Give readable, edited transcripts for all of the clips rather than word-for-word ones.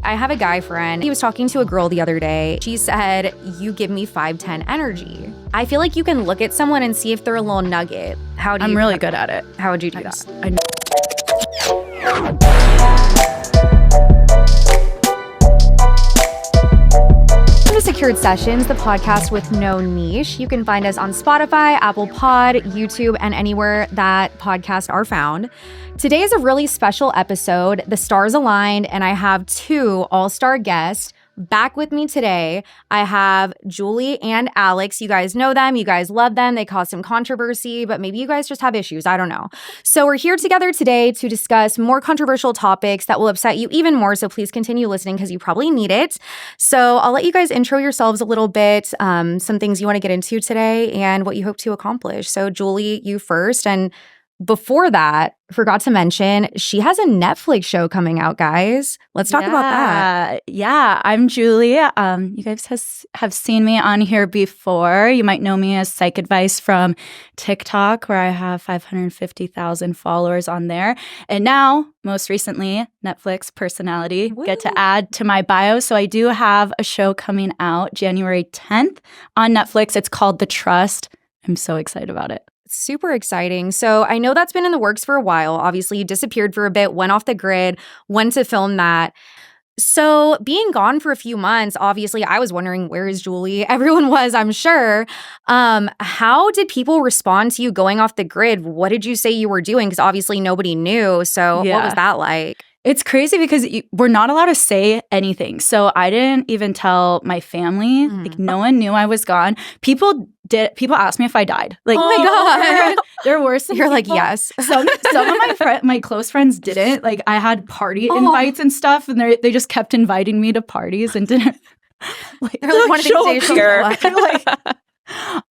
I have a guy friend. He was talking to a girl the other day. She said, "You give me 5'10" energy." I feel like you can look at someone and see if they're a little nugget. I'm really good at it. How would you do that? Welcome to Secured Sessions, the podcast with no niche. You can find us on Spotify, Apple Pod, YouTube, and anywhere that podcasts are found. Today is a really special episode. The stars aligned, and I have two all-star guests back with me today. I have Julie and Alex. You guys know them. You guys love them. They caused some controversy, but maybe you guys just have issues. I don't know. So we're here together today to discuss more controversial topics that will upset you even more. So please continue listening because you probably need it. So I'll let you guys intro yourselves a little bit, some things you want to get into today and what you hope to accomplish. So Julie, you first. And before that, forgot to mention, she has a Netflix show coming out, guys. Let's talk about that. Yeah, I'm Julie. You guys have seen me on here before. You might know me as Psych Advice from TikTok, where I have 550,000 followers on there. And now, most recently, Netflix personality. Woo. Get to add to my bio. So I do have a show coming out January 10th on Netflix. It's called The Trust. I'm so excited about it. Super exciting. So I know that's been in the works for a while. Obviously, you disappeared for a bit, went off the grid, went to film that. So being gone for a few months, obviously, I was wondering, where is Julie? Everyone was, I'm sure. How did people respond to you going off the grid? What did you say you were doing? Because obviously nobody knew. So what was that like? It's crazy because we're not allowed to say anything. So I didn't even tell my family. Like, no one knew I was gone. People asked me if I died. Like, oh my God. There were some You're people, like, yes. Some of my close friends didn't. Like, I had party invites and stuff, and they just kept inviting me to parties and didn't. Like, They're like, one of these days she'll show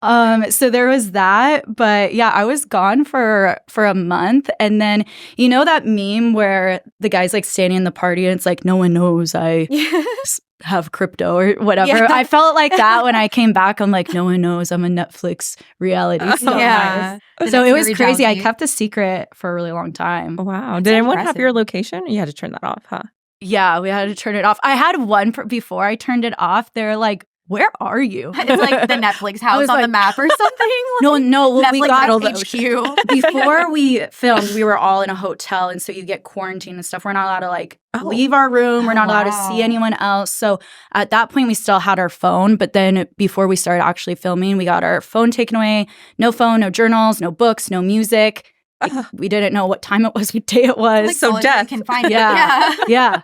up. So there was that, but yeah, I was gone for a month, and then you know that meme where the guy's like standing in the party and it's like, no one knows I have crypto or whatever. Yeah. I felt like that when I came back. I'm like, no one knows I'm a Netflix reality star. Yeah. So it was crazy. I kept a secret for a really long time. Wow. Did anyone have your location? You had to turn that off, huh? Yeah, we had to turn it off. I had one before I turned it off. They're like, where are you? It's like the Netflix house on the map or something. No. Netflix We got HQ. Before we filmed, we were all in a hotel, and so you get quarantined and stuff. We're not allowed to leave our room. We're not allowed to see anyone else. So at that point, we still had our phone. But then before we started actually filming, we got our phone taken away. No phone, no journals, no books, no music. We didn't know what time it was, what day it was. Like, so death. Can find Yeah.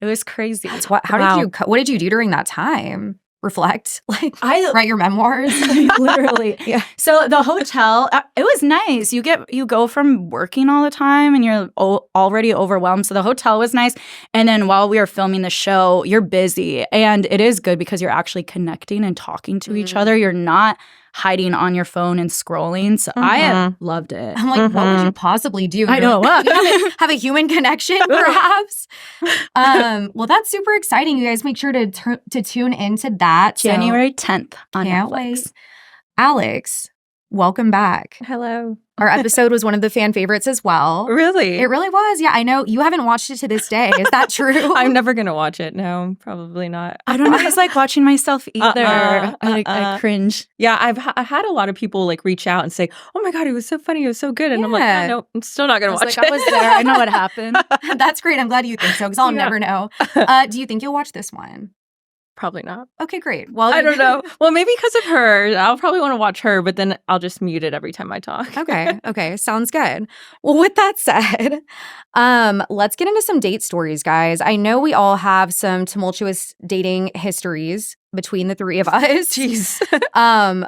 It was crazy. What did you do during that time? Reflect, like write your memoirs. Literally. Yeah. So the hotel, it was nice. You go from working all the time and you're already overwhelmed. So the hotel was nice. And then while we were filming the show, you're busy. And it is good because you're actually connecting and talking to each other. You're not hiding on your phone and scrolling. So I loved it. I'm like, what would you possibly do? I know. Have a human connection, perhaps? Well, that's super exciting. You guys make sure to tune into that. January 10th on Can't Netflix. wait. Alex, welcome back. Hello. Our episode was one of the fan favorites as well. Really? It really was. Yeah, I know. You haven't watched it to this day. Is that true? I'm never going to watch it. No, probably not. I don't always like watching myself either. I cringe. Yeah, I've had a lot of people like reach out and say, "Oh my God, it was so funny. It was so good." And I'm like, no, I'm still not going to watch it. I was there. I know what happened. That's great. I'm glad you think so because I'll never know. Do you think you'll watch this one? Probably not. Okay, great. Well, I don't know. Well, maybe because of her. I'll probably want to watch her, but then I'll just mute it every time I talk. Okay. Sounds good. Well, with that said, let's get into some date stories, guys. I know we all have some tumultuous dating histories between the three of us. Jeez.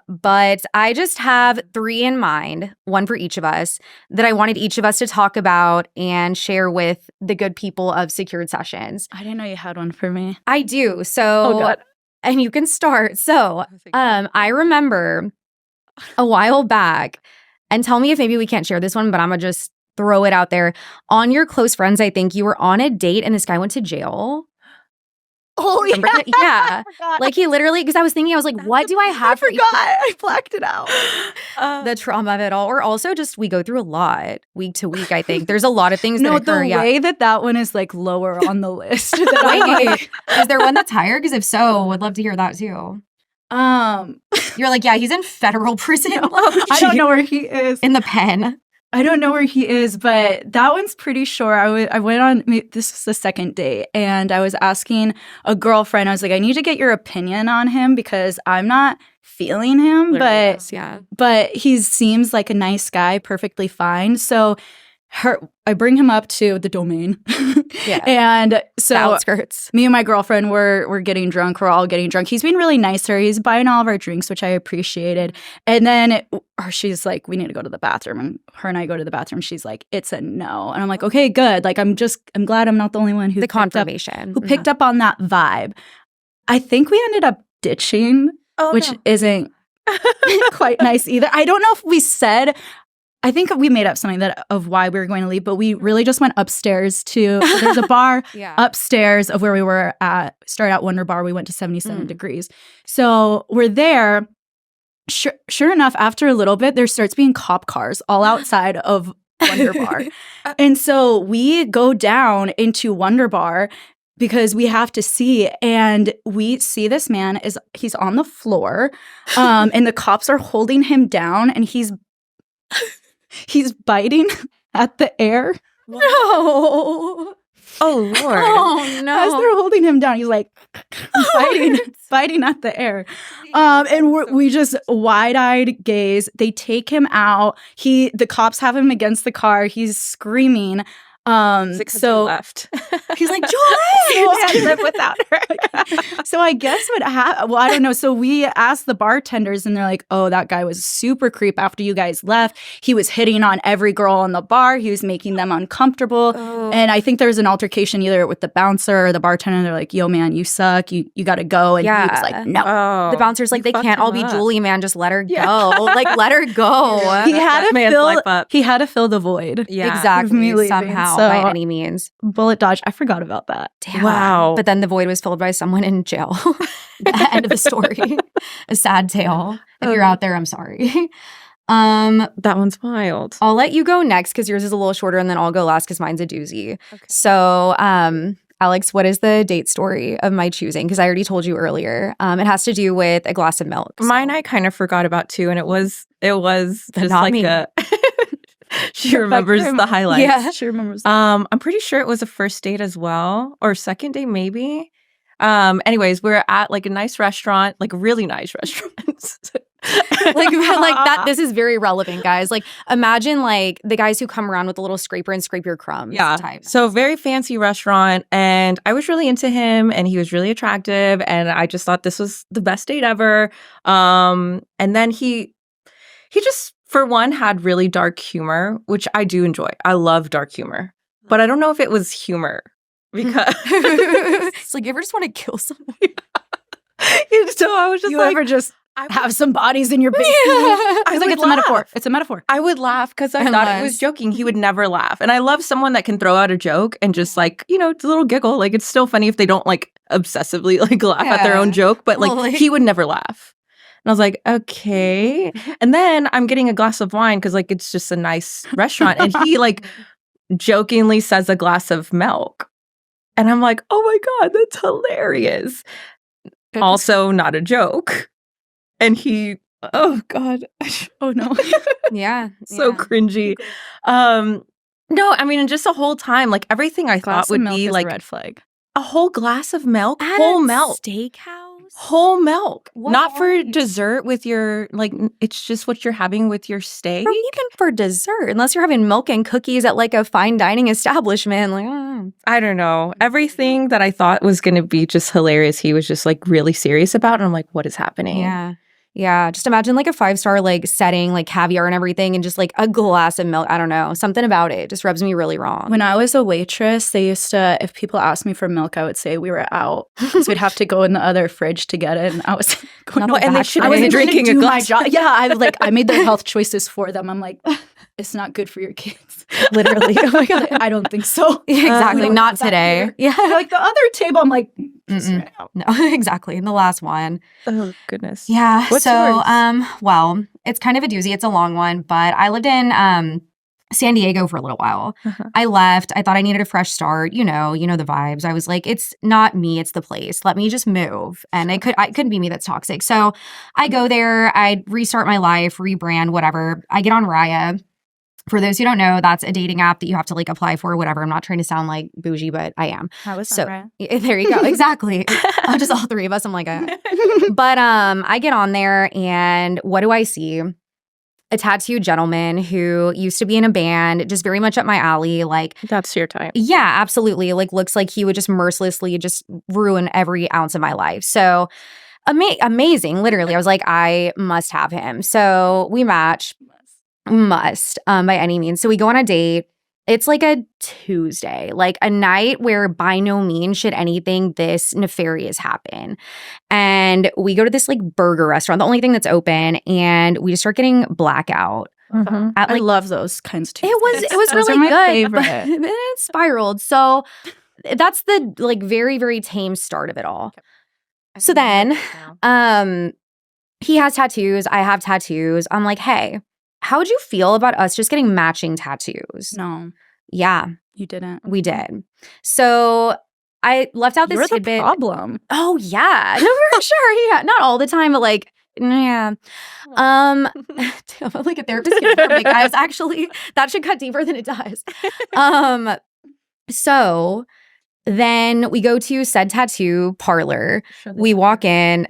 But I just have three in mind, one for each of us, that I wanted each of us to talk about and share with the good people of Secured Sessions. I didn't know you had one for me. I do. So, and you can start. So, I remember a while back, and tell me if maybe we can't share this one, but I'm going to just throw it out there. On your close friends, I think you were on a date and this guy went to jail. Oh, Remember that? Yeah. Like he literally, because I was thinking, I was like, what do I have? I forgot. I blacked it out. The trauma of it all. Or also just we go through a lot week to week, I think. There's a lot of things that occur. The way that one is like lower on the list. Wait, is there one that's higher? Because if so, would love to hear that too. You're like, yeah, he's in federal prison. I don't know where he is. In the pen. I don't know where he is, but that one's pretty sure. I went on, this is the second date, and I was asking a girlfriend, I was like, I need to get your opinion on him because I'm not feeling him, but he seems like a nice guy, perfectly fine. So I bring him up to the domain. Yeah. And so outskirts. Me and my girlfriend we're getting drunk. We're all getting drunk. He's been really nice to her. He's buying all of our drinks, which I appreciated. And then she's like, we need to go to the bathroom. And her and I go to the bathroom. She's like, it's a no. And I'm like, okay, good. Like, I'm glad I'm not the only one who picked up on that vibe. I think we ended up ditching, which isn't quite nice either. I don't know if we said, I think we made up something of why we were going to leave, but we really just went upstairs there's a bar upstairs of where we were at. Started at Wonder Bar. We went to 77 degrees. So we're there. Sure enough, after a little bit, there starts being cop cars all outside of Wonder Bar. And so we go down into Wonder Bar because we have to see, and we see this man he's on the floor, and the cops are holding him down, and he's biting at the air. No. Oh, Lord. Oh, no. As they're holding him down, he's like biting at the air. And we just wide-eyed gaze. They take him out. The cops have him against the car. He's screaming. So left. He's like, Julie, I live without her. So I guess what happened, well, I don't know. So we asked the bartenders and they're like, oh, that guy was super creep after you guys left. He was hitting on every girl in the bar. He was making them uncomfortable. Oh. And I think there was an altercation either with the bouncer or the bartender. They're like, yo, man, you suck. You got to go. And he was like, no. Oh, the bouncer's like, they can't all be Julie, man. Just let her go. Like, let her go. He had to fill the void. Yeah. Exactly. Somehow. By any means. Bullet dodge. I forgot about that. Damn. Wow. But then the void was filled by someone in jail. The end of the story. A sad tale. If you're out there, I'm sorry. That one's wild. I'll let you go next because yours is a little shorter, and then I'll go last because mine's a doozy. Okay. So, Alex, what is the date story of my choosing? Because I already told you earlier. It has to do with a glass of milk. So. Mine I kind of forgot about too, and it was just not like me. She remembers the highlights. Yeah, she remembers. I'm pretty sure it was a first date as well, or second date maybe. Anyways, we were at like a nice restaurant, like a really nice restaurant. like that. This is very relevant, guys. Like, imagine like the guys who come around with a little scraper and scrape your crumbs. Yeah. Type. So very fancy restaurant, and I was really into him, and he was really attractive, and I just thought this was the best date ever. And then he just, for one, had really dark humor, which I do enjoy. I love dark humor, but I don't know if it was humor because it's like, you ever just want to kill someone? So I was just you ever just have some bodies in your basement? Yeah. I was like, it's a metaphor. It's a metaphor. I would laugh because I thought it was joking. He would never laugh. And I love someone that can throw out a joke and just like, it's a little giggle. Like, it's still funny if they don't like obsessively like laugh at their own joke, but like he would never laugh. And I was like, okay. And then I'm getting a glass of wine because like it's just a nice restaurant. And he like jokingly says a glass of milk. And I'm like, oh my God, that's hilarious. Also not a joke. And he, oh God. Oh no. Yeah. So cringy. No, I mean, just the whole time, like everything I thought would be like a red flag. A whole glass of milk, at whole a milk. Steakhouse? Whole milk. What not for dessert with your, like, it's just what you're having with your steak. Or even for dessert, unless you're having milk and cookies at like a fine dining establishment. Like, I don't know. Everything that I thought was going to be just hilarious, he was just like really serious about. And I'm like, what is happening? Yeah. Yeah, just imagine like a 5-star like setting, like caviar and everything, and just like a glass of milk. I don't know. Something about it just rubs me really wrong. When I was a waitress, they used to, if people asked me for milk, I would say we were out. So we'd have to go in the other fridge to get it. And I was going no, and they should I have was drinking a glass. Yeah, I made their health choices for them. I'm like, it's not good for your kids. Literally. Oh my God. I don't think so. Exactly. Not today. Yeah. Like the other table, I'm like, No, exactly. The last one. Oh, goodness. Yeah. What's so, yours? Well, it's kind of a doozy. It's a long one, but I lived in San Diego for a little while. I left. I thought I needed a fresh start. You know the vibes. I was like, it's not me, it's the place. Let me just move. And it couldn't be me that's toxic. So I go there. I restart my life, rebrand, whatever. I get on Raya. For those who don't know, that's a dating app that you have to like apply for, whatever. I'm not trying to sound like bougie, but I am. I was so right. There you go. Exactly. Just all three of us. I'm like, but I get on there and what do I see? A tattooed gentleman who used to be in a band, just very much up my alley. Like, that's your type. Yeah, absolutely. Like, looks like he would just mercilessly just ruin every ounce of my life. So amazing. Literally, I was like, I must have him. So we match. Must by any means. So we go on a date. It's like a Tuesday, like a night where by no means should anything this nefarious happen. And we go to this like burger restaurant, the only thing that's open, and we just start getting blackout. I love those kinds of Tuesdays. It was those really are my good. favorite. But then it spiraled. So that's the like very, very tame start of it all. So then he has tattoos. I have tattoos. I'm like, hey, how would you feel about us just getting matching tattoos? No. Yeah. You didn't. We did. So I left out this You're tidbit. the problem. Oh, yeah. No, for sure. Yeah. Not all the time, but like, yeah. I'm like a therapist here. I'm like, guys, actually, that should cut deeper than it does. So then we go to said tattoo parlor. We walk in.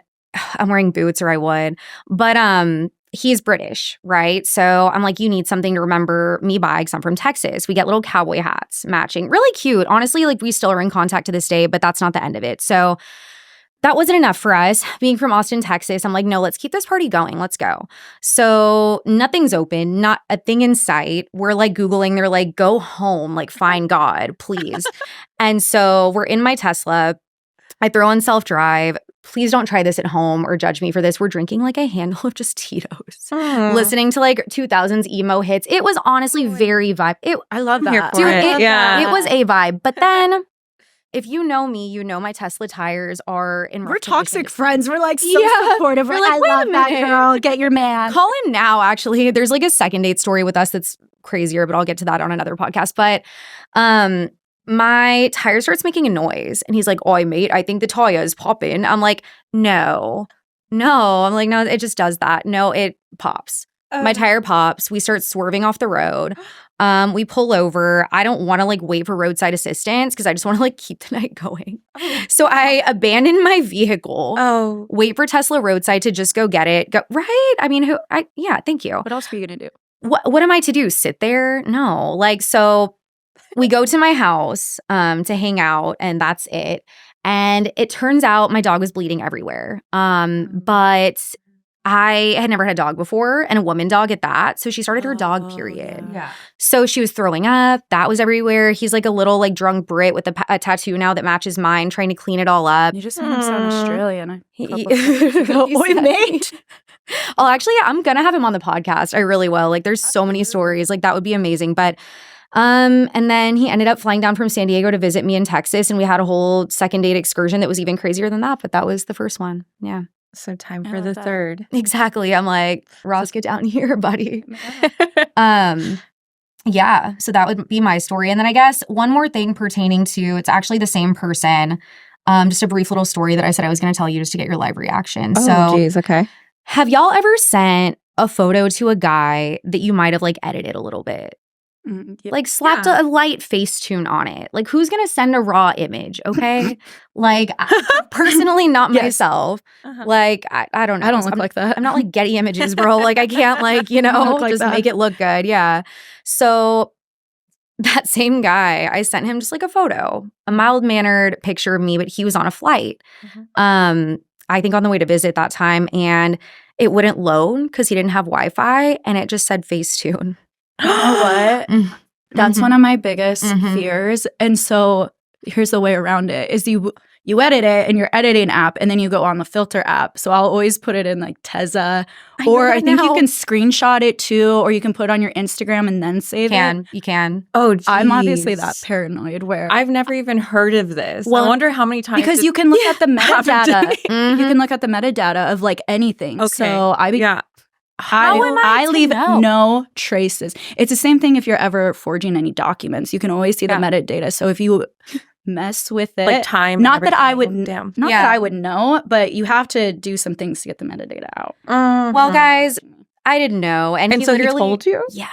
I'm wearing boots, or I would. But he's British, right? So I'm like, you need something to remember me by, because I'm from Texas. We get little cowboy hats matching. Really cute. Honestly, like we still are in contact to this day, but that's not the end of it. So that wasn't enough for us. Being from Austin, Texas, I'm like, no, let's keep this party going. Let's go. So nothing's open, not a thing in sight. We're like Googling. They're like, go home, like find God, please. And so we're in my Tesla. I throw on self-drive. Please don't try this at home or judge me for this. We're drinking like a handle of just Tito's, listening to like 2000s emo hits. It was honestly very vibe. I love that. Dude, it was a vibe. But then, if you know me, you know my Tesla tires are in. We're toxic friends. We're like so supportive. We're like, I love that girl. Get your man. Call in now. Actually, there's like a second date story with us that's crazier, but I'll get to that on another podcast. But my tire starts making a noise and he's like, oi, mate, I think the tire is popping. I'm like, no. I'm like, no, it just does that. No, it pops. My tire pops. We start swerving off the road. We pull over. I don't want to like wait for roadside assistance because I just want to like keep the night going. So I abandon my vehicle. Wait for Tesla roadside to just go get it. Right? I mean, yeah, thank you. What else are you going to do? What am I to do? Sit there? No. Like, so we go to my house to hang out, and that's it. And it turns out my dog was bleeding everywhere. But I had never had a dog before, and a woman dog at that. So she started her dog period. Yeah. So she was throwing up. That was everywhere. He's like a little like drunk Brit with a tattoo now that matches mine, trying to clean it all up. You just made him sound Australian. Oi, mate. Oh, actually, I'm going to have him on the podcast. I really will. Like, there's so many stories. Like, that would be amazing. But and then he ended up flying down from San Diego to visit me in Texas, and we had a whole second date excursion that was even crazier than that, but that was the first one. Yeah. So time for the third. Exactly. I'm like, Ross, get down here, buddy. Yeah. So that would be my story. And then I guess one more thing pertaining to, it's actually the same person. Just a brief little story that I said I was going to tell you just to get your live reaction. Oh, geez. Okay. Have y'all ever sent a photo to a guy that you might have like edited a little bit? Yeah. Like slapped a light Facetune on it. Like, who's gonna send a raw image? Okay. Like, personally, not myself. Like, I don't know. I don't look like that. I'm not like Getty Images, bro. Like, I can't like, just make it look good. Yeah. So that same guy, I sent him just like a photo, a mild-mannered picture of me, but he was on a flight. I think on the way to visit that time, and it wouldn't load because he didn't have Wi-Fi, and it just said Facetune. You know what? That's one of my biggest fears. And so here's the way around it, is you edit it in your editing app and then you go on the filter app. So I'll always put it in like Tezza. Or I think you can screenshot it too, or you can put it on your Instagram and then save it. You can. Oh, geez. I'm obviously that paranoid where I've never even heard of this. I wonder how many times. Because you can look at the metadata. You can look at the metadata of like anything. Okay. So I leave know? no traces. It's the same thing if you're ever forging any documents. You can always see the metadata. So if you mess with it, like time, not that I would, damn. not that I would know, but you have to do some things to get the metadata out. Well, guys, I didn't know, and so he told you. Yeah.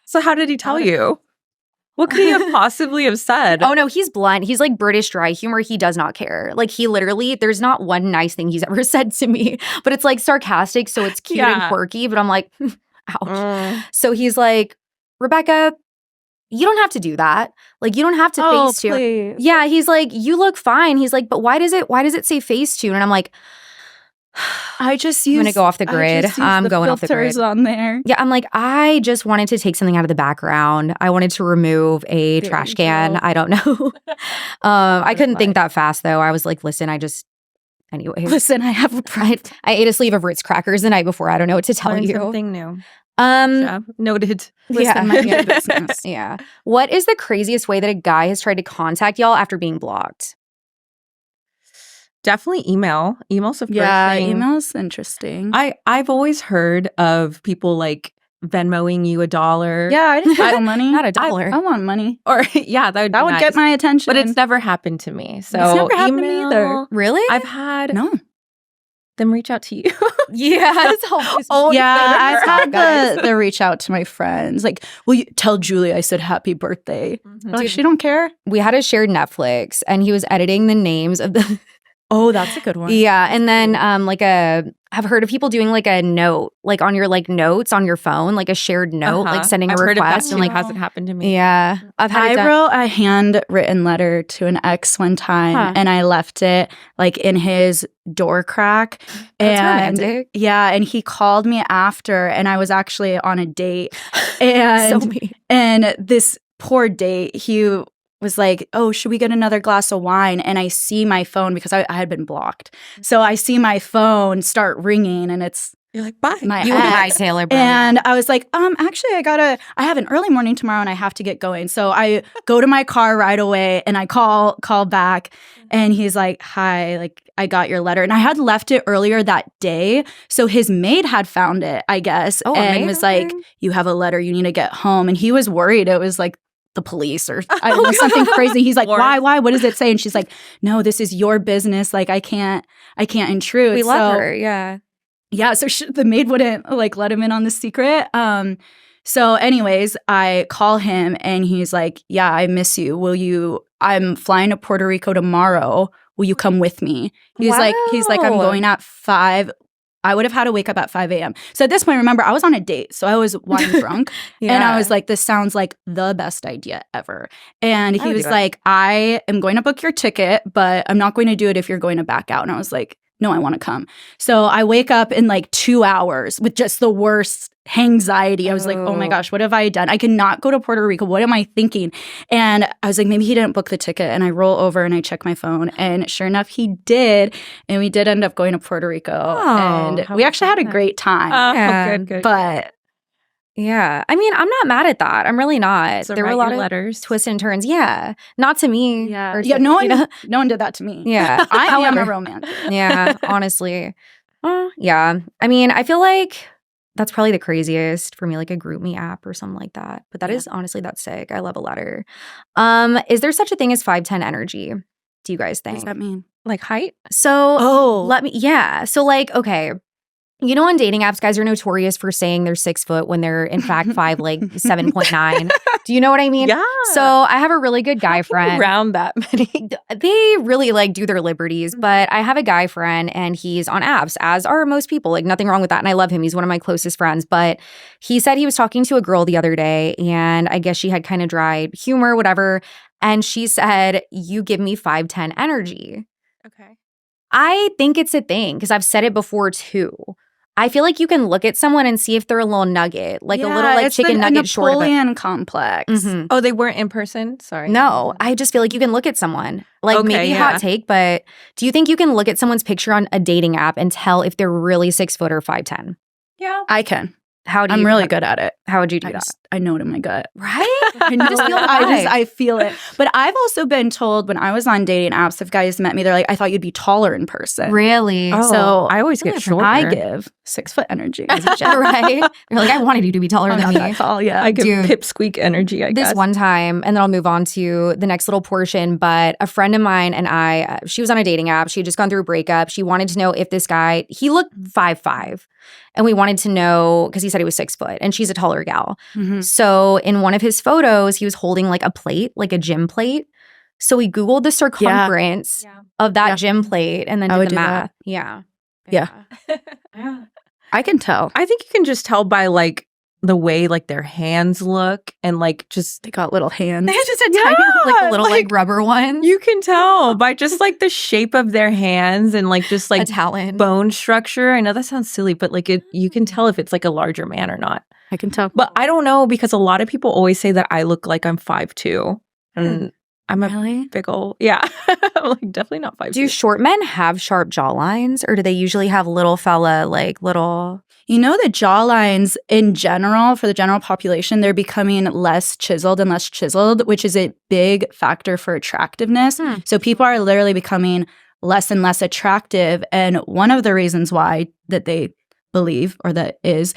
So how did he tell you? What could he have possibly have said? Oh no, he's blunt. He's like British dry humor. He does not care. Like he literally, there's not one nice thing he's ever said to me, but it's like sarcastic, so it's cute and quirky. But I'm like, ouch. So he's like, Rebecca, you don't have to do that. Like you don't have to Facetune. Please. Yeah, he's like, you look fine. He's like, but why does it say Facetune? And I'm like, I'm gonna go off the grid. I'm going off the grid. On there. Yeah, I'm like, I just wanted to take something out of the background. I wanted to remove a trash can. I don't know. I couldn't think that fast though. I was like, listen, anyway. Listen, I have I ate a sleeve of Ritz crackers the night before. I don't know what to tell you. Something new. Noted. Listen, my business. Yeah. What is the craziest way that a guy has tried to contact y'all after being blocked? Definitely email. Email's the first thing. Email's interesting. I've always heard of people like Venmoing you $1. Yeah, I didn't want money. Not $1. I want money. Or that would get my attention. But it's never happened to me. So it's never happened to me either. Really? I've had them reach out to you. Yeah, that's always I've had the reach out to my friends. Like, will you tell Julie I said happy birthday? Like, she don't care. We had a shared Netflix, and he was editing the names of the. Oh, that's a good one. Yeah, and then I've heard of people doing like a note, like on your like notes on your phone, like a shared note, like sending a request, and like hasn't happened to me. Yeah, I wrote a handwritten letter to an ex one time, and I left it like in his door crack. That's romantic. Yeah, and he called me after, and I was actually on a date, and and this poor date, he was like, oh, should we get another glass of wine? And I see my phone because I had been blocked. So I see my phone start ringing and you're like, bye. Hi, Taylor. Bro. And I was like, actually, I have an early morning tomorrow and I have to get going. So I go to my car right away and I call back and he's like, hi, like I got your letter. And I had left it earlier that day. So his maid had found it, I guess, and was like, you have a letter, you need to get home. And he was worried it was like the police or I don't know, something crazy. He's like, why? What does it say? And she's like, no, this is your business. Like, I can't intrude. We love her. Yeah. Yeah. So the maid wouldn't like let him in on the secret. So anyways, I call him and he's like, yeah, I miss you. I'm flying to Puerto Rico tomorrow. Will you come with me? He's like, I'm going at 5. I would have had to wake up at 5 a.m. So at this point, remember, I was on a date. So I was wine drunk. And I was like, this sounds like the best idea ever. And he was like, I am going to book your ticket, but I'm not going to do it if you're going to back out. And I was like, no, I want to come. So I wake up in like 2 hours with just the worst anxiety. I was like, oh my gosh, what have I done? I cannot go to Puerto Rico. What am I thinking? And I was like, maybe he didn't book the ticket. And I roll over and I check my phone. And sure enough, he did. And we did end up going to Puerto Rico. And we actually had a great time. Good. But yeah, I mean, I'm not mad at that. I'm really not. So there were a lot of letters, twists and turns. Yeah, not to me. Yeah, no one did that to me. Yeah, I am a romantic. Yeah, honestly. Yeah, I mean, I feel like that's probably the craziest for me, like a group me app or something like that. But that is honestly, that's sick. I love a letter. Is there such a thing as 5'10" energy? Do you guys think? What does that mean? Like height? So So like, okay. You know, on dating apps, guys are notorious for saying they're 6 foot when they're in fact 5, like 7.9. Do you know what I mean? Yeah. So I have a really good guy friend. Around that many. They really like do their liberties, but I have a guy friend and he's on apps, as are most people. Like nothing wrong with that. And I love him. He's one of my closest friends. But he said he was talking to a girl the other day and I guess she had kind of dry humor, whatever. And she said, you give me 5'10" energy. Okay. I think it's a thing because I've said it before too. I feel like you can look at someone and see if they're a little nugget, like a little like chicken nugget short of it. Napoleon complex. Mm-hmm. Oh, they weren't in person? Sorry. No, I just feel like you can look at someone. Like maybe hot take, but do you think you can look at someone's picture on a dating app and tell if they're really 6 foot or 5'10"? Yeah. I can. I'm really good at it. How would you do that? I know it in my gut. Right? I feel it. But I've also been told when I was on dating apps, if guys met me, they're like, I thought you'd be taller in person. Really? Oh, so I always get shorter. I give 6 foot energy. Right? You're like, I wanted you to be taller than me. That tall, yeah. I give pipsqueak energy, I guess. This one time, and then I'll move on to the next little portion, but a friend of mine and I, she was on a dating app. She had just gone through a breakup. She wanted to know if this guy, he looked 5'5". And we wanted to know, because he said he was 6 foot, and she's a taller gal. Mm-hmm. So in one of his photos, he was holding like a plate, like a gym plate. So we Googled the circumference of that gym plate and then did the math. Yeah. I can tell. I think you can just tell by like the way like their hands look and like just they got little hands. They have just a tiny like a little like rubber one. You can tell by just like the shape of their hands and like just like a talon. Bone structure. I know that sounds silly, but like you can tell if it's like a larger man or not. I can tell. But I don't know because a lot of people always say that I look like I'm 5'2". And I'm a big old, I'm like definitely not 5'2". Do short men have sharp jawlines, or do they usually have little fella, like little? You know, the jawlines in general, for the general population, they're becoming less chiseled and less chiseled, which is a big factor for attractiveness. So people are literally becoming less and less attractive. And one of the reasons why that they believe, or that is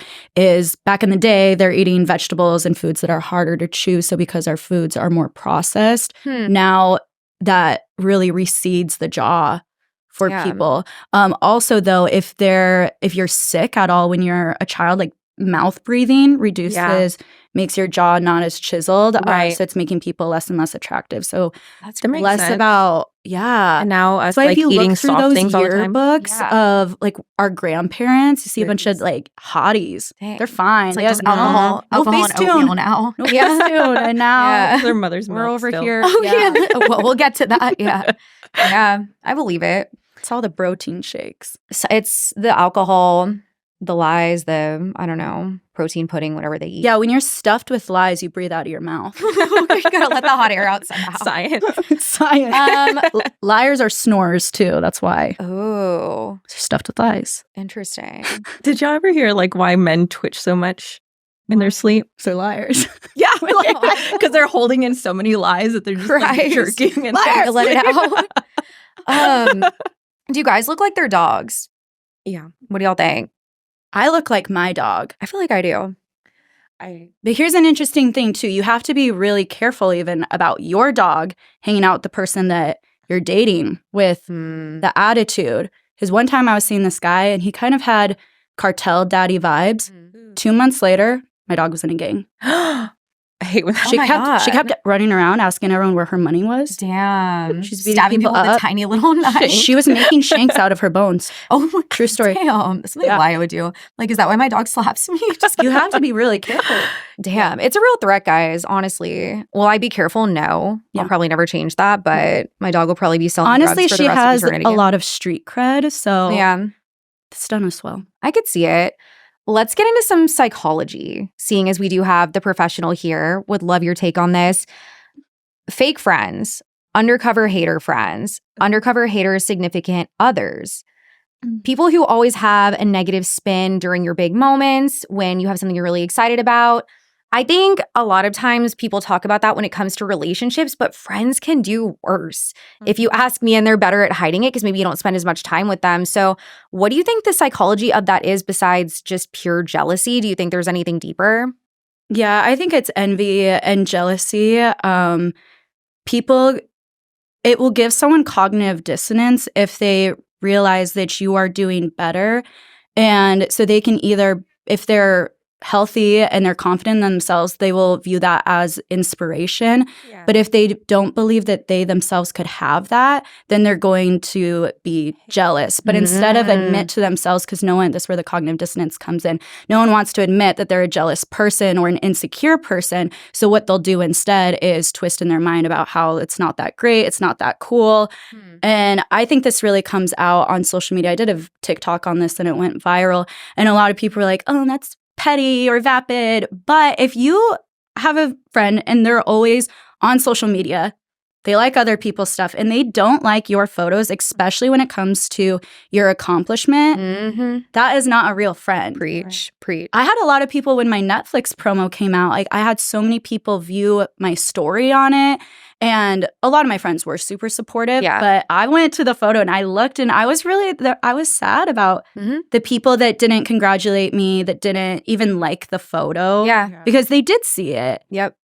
back in the day, they're eating vegetables and foods that are harder to chew. So because our foods are more processed, now that really recedes the jaw for people. Also, though, if you're sick at all when you're a child, like mouth breathing reduces, makes your jaw not as chiseled. Right. So it's making people less and less attractive. So that makes less sense. about, And now us like if you eating look through soft those things all the time. yearbooks of like our grandparents, you see a bunch of like hotties. Dang. They're fine. It's They like have alcohol and oatmeal now. No Facetune. And now Their mother's we're milk over still. here. Well, we'll get to that. Yeah, I believe it. It's all the protein shakes. So it's the alcohol, the lies, the, I don't know, protein pudding, whatever they eat. Yeah, when you're stuffed with lies, you breathe out of your mouth. You gotta let the hot air out somehow. Science. Liars are snorers too. That's why. Oh, They're stuffed with lies. interesting. Did y'all ever hear like why men twitch so much in their sleep? So liars. Yeah, because they're holding in so many lies that they're just like, jerking and Liars, let it out. Do you guys look like their dogs? Yeah. What do y'all think? I look like my dog. I feel like I do. But here's an interesting thing too. You have to be really careful even about your dog hanging out with the person that you're dating with the attitude. Because one time I was seeing this guy and he kind of had cartel daddy vibes. 2 months later, my dog was in a gang. I hate when She kept running around asking everyone where her money was. Damn. She's beating stabbing people with up. a tiny little knife. She was making shanks out of her bones. Oh my True story. Damn. That's something Raya would do. Like, is that why my dog slaps me? Just You have to be really careful. Damn. It's a real threat, guys, honestly. Will I be careful? No. Yeah. I'll probably never change that, but my dog will probably be selling Honestly, drugs for she the rest has of eternity. a lot of street cred, so Yeah. it's done us well. I could see it. Let's get into some psychology, seeing as we do have the professional here. Would love your take on this. Fake friends, undercover hater friends, undercover haters, significant others. People who always have a negative spin during your big moments, when you have something you're really excited about. I think a lot of times people talk about that when it comes to relationships, but friends can do worse. If you ask me, and they're better at hiding it because maybe you don't spend as much time with them. So what do you think the psychology of that is besides just pure jealousy? Do you think there's anything deeper? Yeah, I think it's envy and jealousy. It will give someone cognitive dissonance if they realize that you are doing better. And so they can either, if they're healthy and they're confident in themselves, they will view that as inspiration. Yeah. But if they don't believe that they themselves could have that, then they're going to be jealous. But instead of admit to themselves, because that's where the cognitive dissonance comes in. No one wants to admit that they're a jealous person or an insecure person. So what they'll do instead is twist in their mind about how it's not that great, it's not that cool. And I think this really comes out on social media. I did a TikTok on this and it went viral. And a lot of people were like, oh, that's petty or vapid. But if you have a friend and they're always on social media, they like other people's stuff and they don't like your photos, especially when it comes to your accomplishment, that is not a real friend. Preach. I had a lot of people when my Netflix promo came out, like I had so many people view my story on it. And a lot of my friends were super supportive. Yeah. But I went to the photo and I looked and I was sad about the people that didn't congratulate me, that didn't even like the photo. Yeah. Because they did see it. Yep.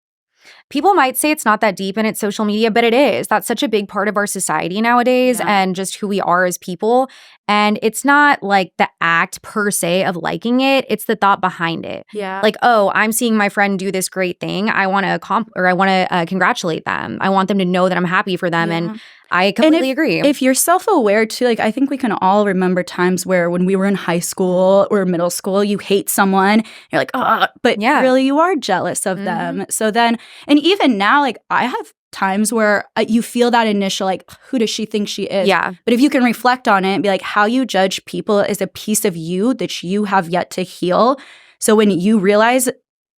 People might say it's not that deep and it's social media, but it is. That's such a big part of our society nowadays and just who we are as people. And it's not like the act per se of liking it. It's the thought behind it. Yeah. Like, oh, I'm seeing my friend do this great thing. I want to congratulate them. I want them to know that I'm happy for them. And I completely agree. If you're self-aware too, like I think we can all remember times where when we were in high school or middle school, you hate someone, you're like, oh, but really you are jealous of them. So then, and even now, like I have times where you feel that initial, like, who does she think she is? Yeah. But if you can reflect on it and be like, how you judge people is a piece of you that you have yet to heal. So when you realize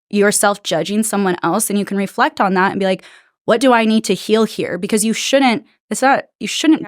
you're self-judging someone else and you can reflect on that and be like, what do I need to heal here? Because you shouldn't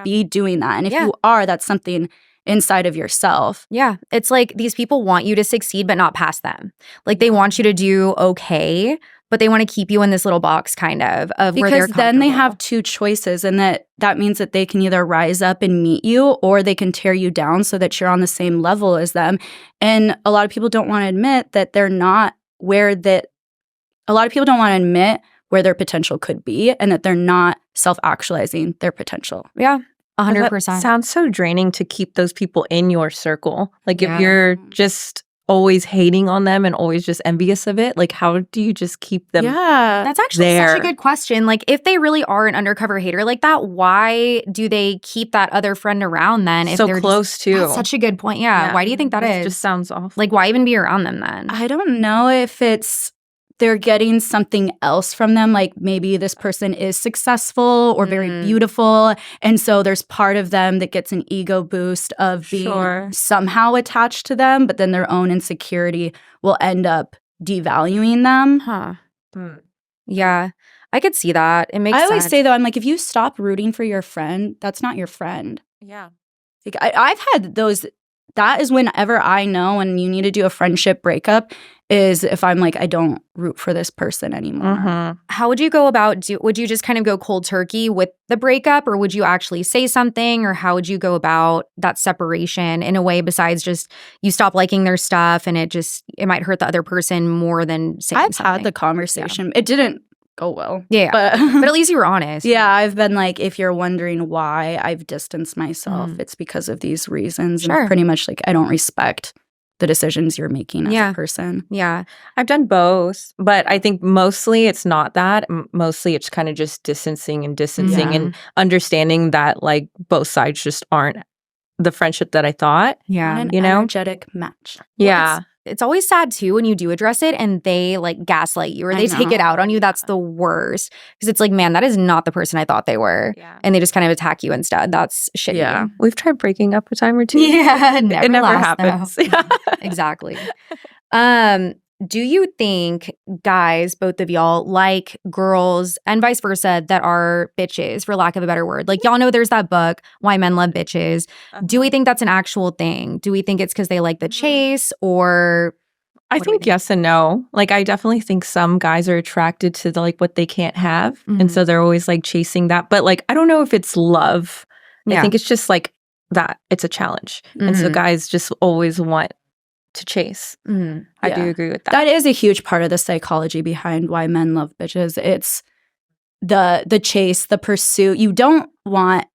be doing that. And if you are, that's something inside of yourself. Yeah. It's like these people want you to succeed, but not past them. Like they want you to do okay, but they want to keep you in this little box kind of where they're comfortable. Because then they have two choices, and that means that they can either rise up and meet you or they can tear you down so that you're on the same level as them. And a lot of people don't want to admit that they're not where that – a lot of people don't want to admit where their potential could be and that they're not self-actualizing their potential. Yeah, 100%. That sounds so draining to keep those people in your circle. Like if you're just always hating on them and always just envious of it, like how do you just keep them That's actually there? Such a good question. Like if they really are an undercover hater like that, why do they keep that other friend around then? If so they're close too. That's such a good point. Yeah. Why do you think that is? It just sounds awful. Like why even be around them then? I don't know if it's they're getting something else from them. Like maybe this person is successful or very beautiful. And so there's part of them that gets an ego boost of being somehow attached to them, but then their own insecurity will end up devaluing them. Yeah, I could see that. It makes sense. I always say though, I'm like, if you stop rooting for your friend, that's not your friend. Yeah. Like I've had those. That is whenever I know when you need to do a friendship breakup is if I'm like, I don't root for this person anymore. How would you go about, would you just kind of go cold turkey with the breakup or would you actually say something or how would you go about that separation in a way besides just you stop liking their stuff and it might hurt the other person more than saying I've something? had the conversation. It didn't go well. Yeah. But at least you were honest. Yeah, I've been like, if you're wondering why I've distanced myself, it's because of these reasons. And pretty much like I don't respect the decisions you're making as a person. Yeah. I've done both, but I think mostly it's not that. Mostly it's kind of just distancing and understanding that like both sides just aren't the friendship that I thought. Yeah. An energetic match. Yeah. It's always sad too when you do address it and they like gaslight you or they take it out on you. That's the worst. Because it's like, man, that is not the person I thought they were. Yeah. And they just kind of attack you instead. That's shitty. Yeah. We've tried breaking up a time or two. Yeah. It never happens. Yeah. Exactly. Do you think guys, both of y'all, like girls and vice versa that are bitches, for lack of a better word? Like y'all know there's that book, Why Men Love Bitches. Do we think that's an actual thing? Do we think it's because they like the chase or... I think yes and no. Like I definitely think some guys are attracted to the, like what they can't have. And so they're always like chasing that. But like I don't know if it's love. I think it's just like that. It's a challenge. And so guys just always want to chase. I do agree with that. That is a huge part of the psychology behind why men love bitches. It's the chase, the pursuit. You don't want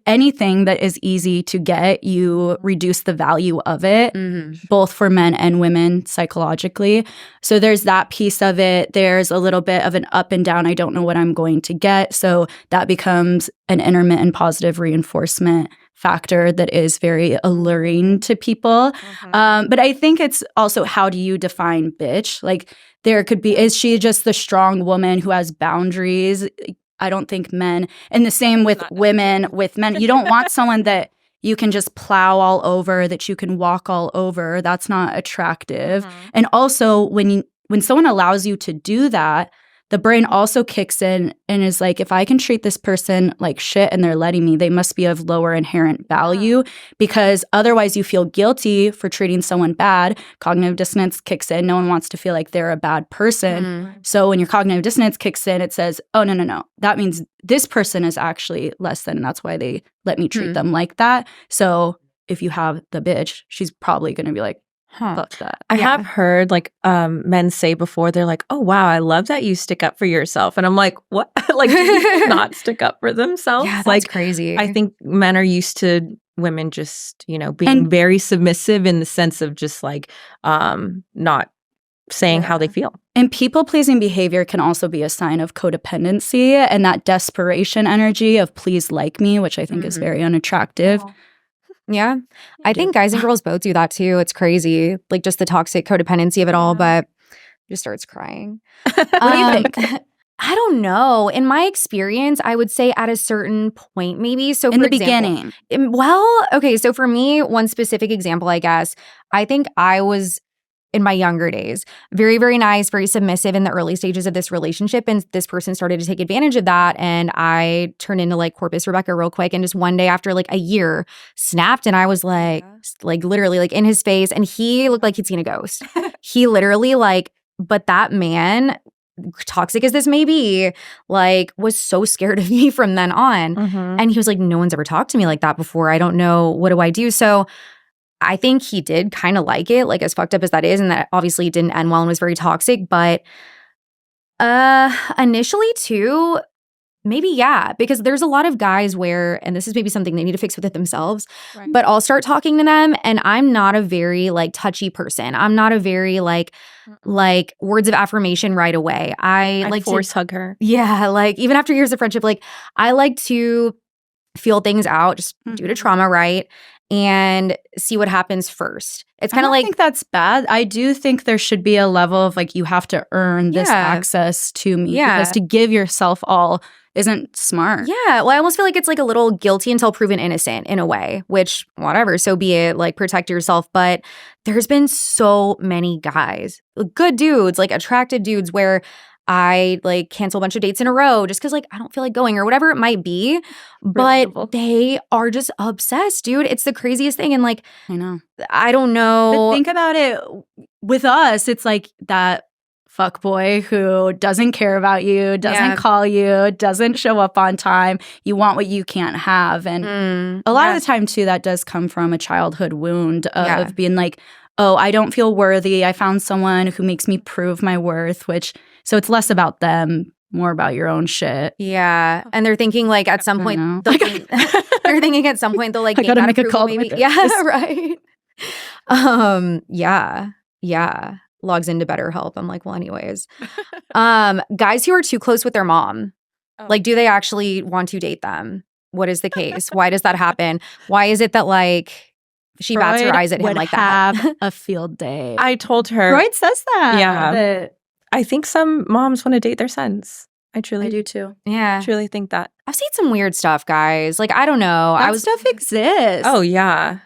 anything that is easy to get. You reduce the value of it, both for men and women psychologically. So there's that piece of it. There's a little bit of an up and down. I don't know what I'm going to get. So that becomes an intermittent positive reinforcement factor that is very alluring to people. But I think it's also, how do you define bitch? Like there could be, is she just the strong woman who has boundaries? I don't think men, and the same with women, with men, you don't want someone that you can just plow all over, that you can walk all over. That's not attractive. And also, when someone allows you to do that, the brain also kicks in and is like, if I can treat this person like shit and they're letting me, they must be of lower inherent value, because otherwise you feel guilty for treating someone bad. Cognitive dissonance kicks in. No one wants to feel like they're a bad person. So when your cognitive dissonance kicks in, it says, oh, no. That means this person is actually less than, and that's why they let me treat them like that. So if you have the bitch, she's probably going to be like, fuck that. I have heard like men say before, they're like, oh wow, I love that you stick up for yourself. And I'm like, what? Like, do you not stick up for themselves? Yeah, that's like, crazy. I think men are used to women just, being very submissive in the sense of just like not saying how they feel. And people-pleasing behavior can also be a sign of codependency and that desperation energy of please like me, which I think is very unattractive. Yeah. I think guys and girls both do that too. It's crazy. Like just the toxic codependency of it all, but just starts crying. What do you think? I don't know. In my experience, I would say at a certain point, maybe. So in the beginning. Okay. So for me, one specific example, I guess, I think I was in my younger days, very, very nice, very submissive in the early stages of this relationship. And this person started to take advantage of that. And I turned into like Corpus Rebecca real quick. And just one day after like a year snapped. And I was like literally like in his face. And he looked like he'd seen a ghost. He literally but that man, toxic as this may be, was so scared of me from then on. And he was like, no one's ever talked to me like that before. I don't know. What do I do? So I think he did kind of like it, as fucked up as that is, and that obviously didn't end well and was very toxic. But initially too, maybe because there's a lot of guys where, and this is maybe something they need to fix with it themselves, but I'll start talking to them, and I'm not a very touchy person. I'm not a very words of affirmation right away. I like force hug her. Yeah, even after years of friendship, I like to feel things out just due to trauma, right? And see what happens first. It's kind of I think that's bad. I do think there should be a level of you have to earn this access to me. Because to give yourself all isn't smart. Yeah. Well, I almost feel like it's a little guilty until proven innocent in a way, which whatever, so be it, protect yourself. But there's been so many guys, good dudes, attractive dudes where I cancel a bunch of dates in a row just because I don't feel like going or whatever it might be. But they are just obsessed, dude. It's the craziest thing. And I know. I don't know. But think about it. With us, it's that fuckboy who doesn't care about you, doesn't call you, doesn't show up on time. You want what you can't have. And a lot of the time, too, that does come from a childhood wound of being oh, I don't feel worthy. I found someone who makes me prove my worth, so it's less about them, more about your own shit. Yeah. And they're thinking at some point, they're thinking at some point they'll I gotta make a call maybe. Yeah, right. Yeah. Logs into BetterHelp. I'm like, well, anyways. Guys who are too close with their mom, do they actually want to date them? What is the case? Why does that happen? Why is it that she bats her eyes at him like that? Have a field day. I told her. Freud says that. Yeah. I think some moms want to date their sons. I do too. Yeah. I truly think that. I've seen some weird stuff, guys. I don't know. Stuff exists. Oh, yeah.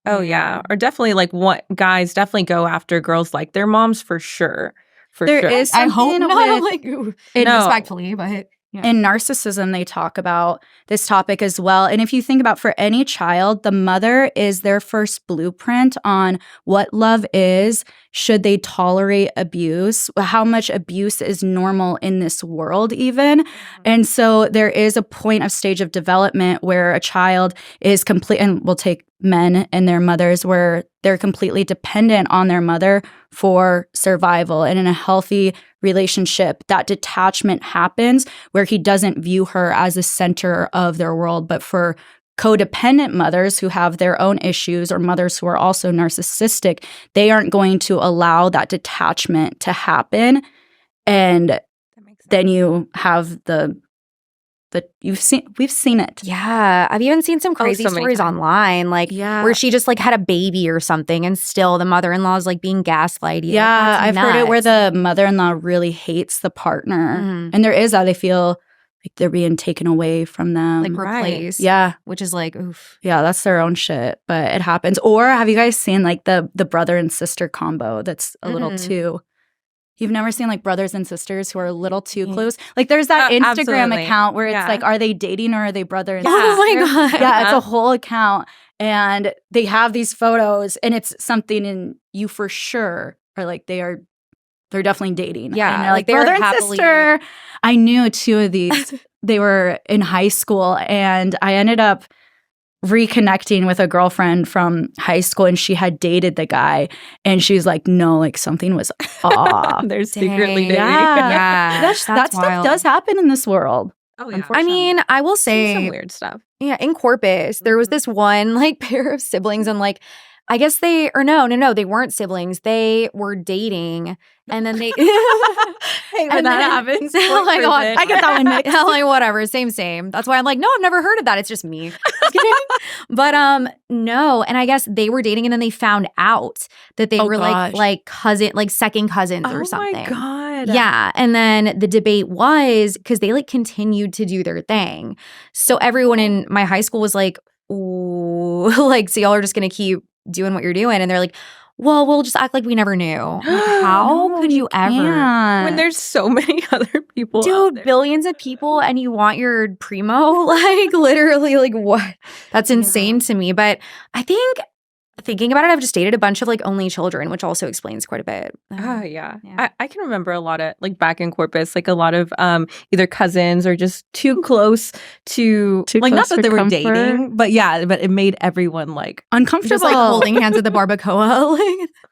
Oh, yeah. Or definitely what guys definitely go after girls like their moms for sure. There is something I hope not respectfully, but in narcissism, they talk about this topic as well. And if you think about for any child, the mother is their first blueprint on what love is. Should they tolerate abuse? How much abuse is normal in this world even? And so there is a point of stage of development where a child is complete, and we'll take men and their mothers, where they're completely dependent on their mother for survival. And in a healthy relationship, that detachment happens where he doesn't view her as the center of their world. But for codependent mothers who have their own issues, or mothers who are also narcissistic, they aren't going to allow that detachment to happen. And then you have we've seen it. Yeah. I've even seen some crazy stories online, where she just had a baby or something, and still the mother-in-law is being gaslighted. Yeah, I've heard it where the mother-in-law really hates the partner. And there is that. They feel like they're being taken away from them. Like replaced. Yeah. Which is like, oof. Yeah, that's their own shit, but it happens. Or have you guys seen like the brother and sister combo that's a little too... You've never seen like brothers and sisters who are a little too close? Like there's that Instagram account where it's like, are they dating or are they brother and sister? Oh my God. Yeah, it's a whole account. And they have these photos and it's something and you for sure are like, they're definitely dating. Yeah. And they're like brother and sister. I knew two of these. They were in high school and I ended up reconnecting with a girlfriend from high school and she had dated the guy and she was like, no, like something was off. They're secretly dating. Yeah. That stuff does happen in this world. Oh, yeah. I mean, I will say some weird stuff. Yeah, in Corpus, there was this one like pair of siblings and like I guess they weren't siblings. They were dating and then they Hey, when that happens. Oh my God. I get that one mixed. Like whatever, same. That's why I'm like, no, I've never heard of that. It's just me. Just kidding. But no, and I guess they were dating and then they found out that they were like cousin, like second cousins or something. Oh my God. Yeah. And then the debate was because they like continued to do their thing. So everyone in my high school was like, ooh, like, so y'all are just gonna keep doing what you're doing. And they're like, well, we'll just act like we never knew. Like, how could you ever? When there's so many other people. Dude, billions of people and you want your primo? Like literally, like what? That's insane to me. But I think thinking about it, I've just dated a bunch of like only children, which also explains quite a bit. Oh, yeah. I can remember a lot of like back in Corpus, like a lot of either cousins or just too close to like not that they were dating, but but it made everyone like uncomfortable. Just like holding hands at the barbacoa.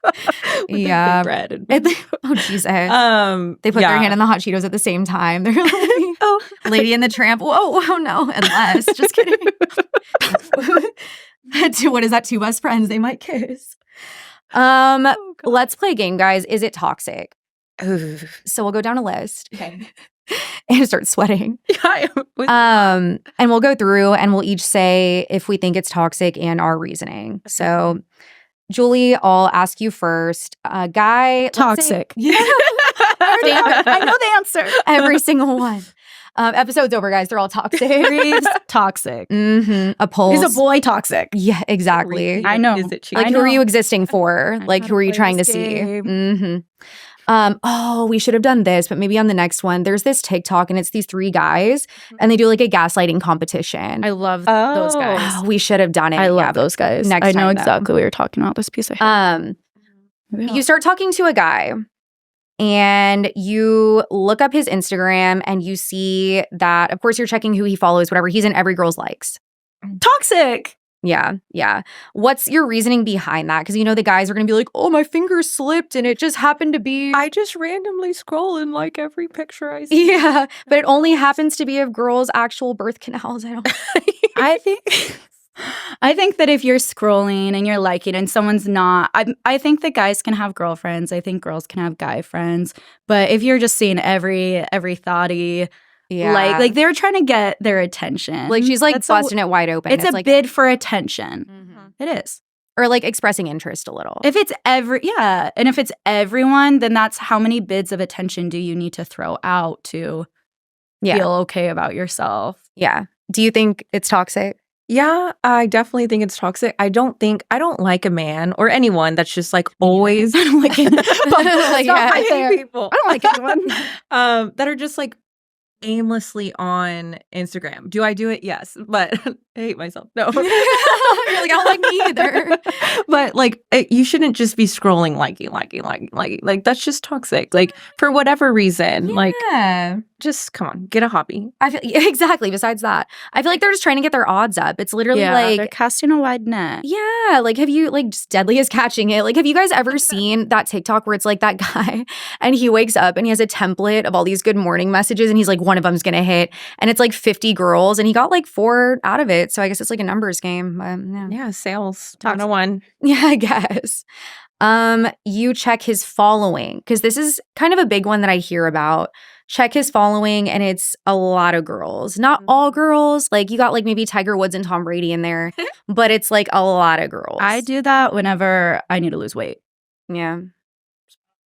Like, yeah. Bread and oh, Jesus. They put their hand in the hot Cheetos at the same time. They're like, oh, Lady and the Tramp. Whoa, no. Unless, just kidding. What is that? Two best friends, they might kiss. Let's play a game, guys. Is it toxic? So we'll go down a list. Okay. And start sweating. And we'll go through and we'll each say if we think it's toxic and our reasoning. So Julie, I'll ask you first. Guy, toxic. Yeah. I know the answer. Every single one. Episode's over, guys. They're all toxic. Toxic. Mm-hmm. A pulse. Is a boy toxic? Yeah, exactly. I know. Is it cheap? Like, who are you existing for? Like, who are you trying to see? Mm-hmm. We should have done this, but maybe on the next one. There's this TikTok, and it's these three guys, and they do like a gaslighting competition. I love those guys. Oh, we should have done it. I love those guys. Next I know time, exactly what you're talking about. This piece of hair. You start talking to a guy. And you look up his Instagram and you see that, of course, you're checking who he follows, whatever. He's in every girl's likes. Toxic. Yeah. What's your reasoning behind that? Because, the guys are going to be like, oh, my finger slipped and it just happened to be. I just randomly scroll and like every picture I see. Yeah. But it only happens to be of girls' actual birth canals. I think that if you're scrolling and you're liking and someone's not, I think that guys can have girlfriends. I think girls can have guy friends. But if you're just seeing every thotty, like they're trying to get their attention. Like she's like busting it wide open. It's a like, bid for attention. Mm-hmm. It is. Or like expressing interest a little. If it's and if it's everyone, then that's how many bids of attention do you need to throw out to feel okay about yourself? Yeah. Do you think it's toxic? Yeah, I definitely think it's toxic. I don't like a man or anyone that's just like always. I don't like it. I hate people. I don't like anyone that are just like aimlessly on Instagram. Do I do it? Yes, but I hate myself. No, you're like, I don't like me either. But like, you shouldn't just be scrolling, liking. Like that's just toxic. Like for whatever reason, like just come on, get a hobby. I feel exactly. Besides that, I feel like they're just trying to get their odds up. It's literally like they're casting a wide net. Yeah, like have you like just deadly is catching it? Like have you guys ever seen that TikTok where it's like that guy and he wakes up and he has a template of all these good morning messages and he's like one of them's gonna hit and it's like 50 girls and he got like 4 out of it. So I guess it's like a numbers game. But, yeah, sales 101. Yeah, I guess. You check his following because this is kind of a big one that I hear about. Check his following and it's a lot of girls. Not all girls. Like you got like maybe Tiger Woods and Tom Brady in there, but it's like a lot of girls. I do that whenever I need to lose weight. Yeah.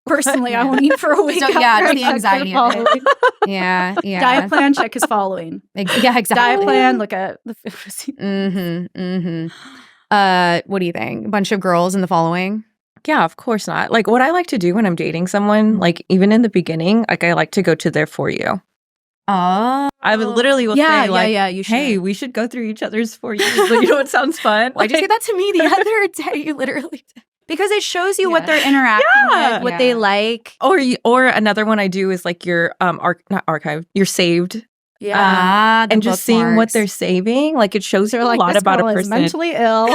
Personally, I won't eat for a week. So, yeah, it's the anxiety of it. Yeah. Diet plan, check is following. Yeah, exactly. Diet plan, look at the what do you think? A bunch of girls in the following? Yeah, of course not. Like, what I like to do when I'm dating someone, like, even in the beginning, like, I like to go to their For You. Oh. I would literally will say, like, you should. hey, we should go through each other's For Yous. Like, you know what sounds fun? Why'd you say that to me the other day? You literally did. Because it shows you what they're interacting with, what they like. Or another one I do is like your not archive, your saved. Yeah. And just seeing what they're saving. Like it shows you a lot about a person. Mentally ill.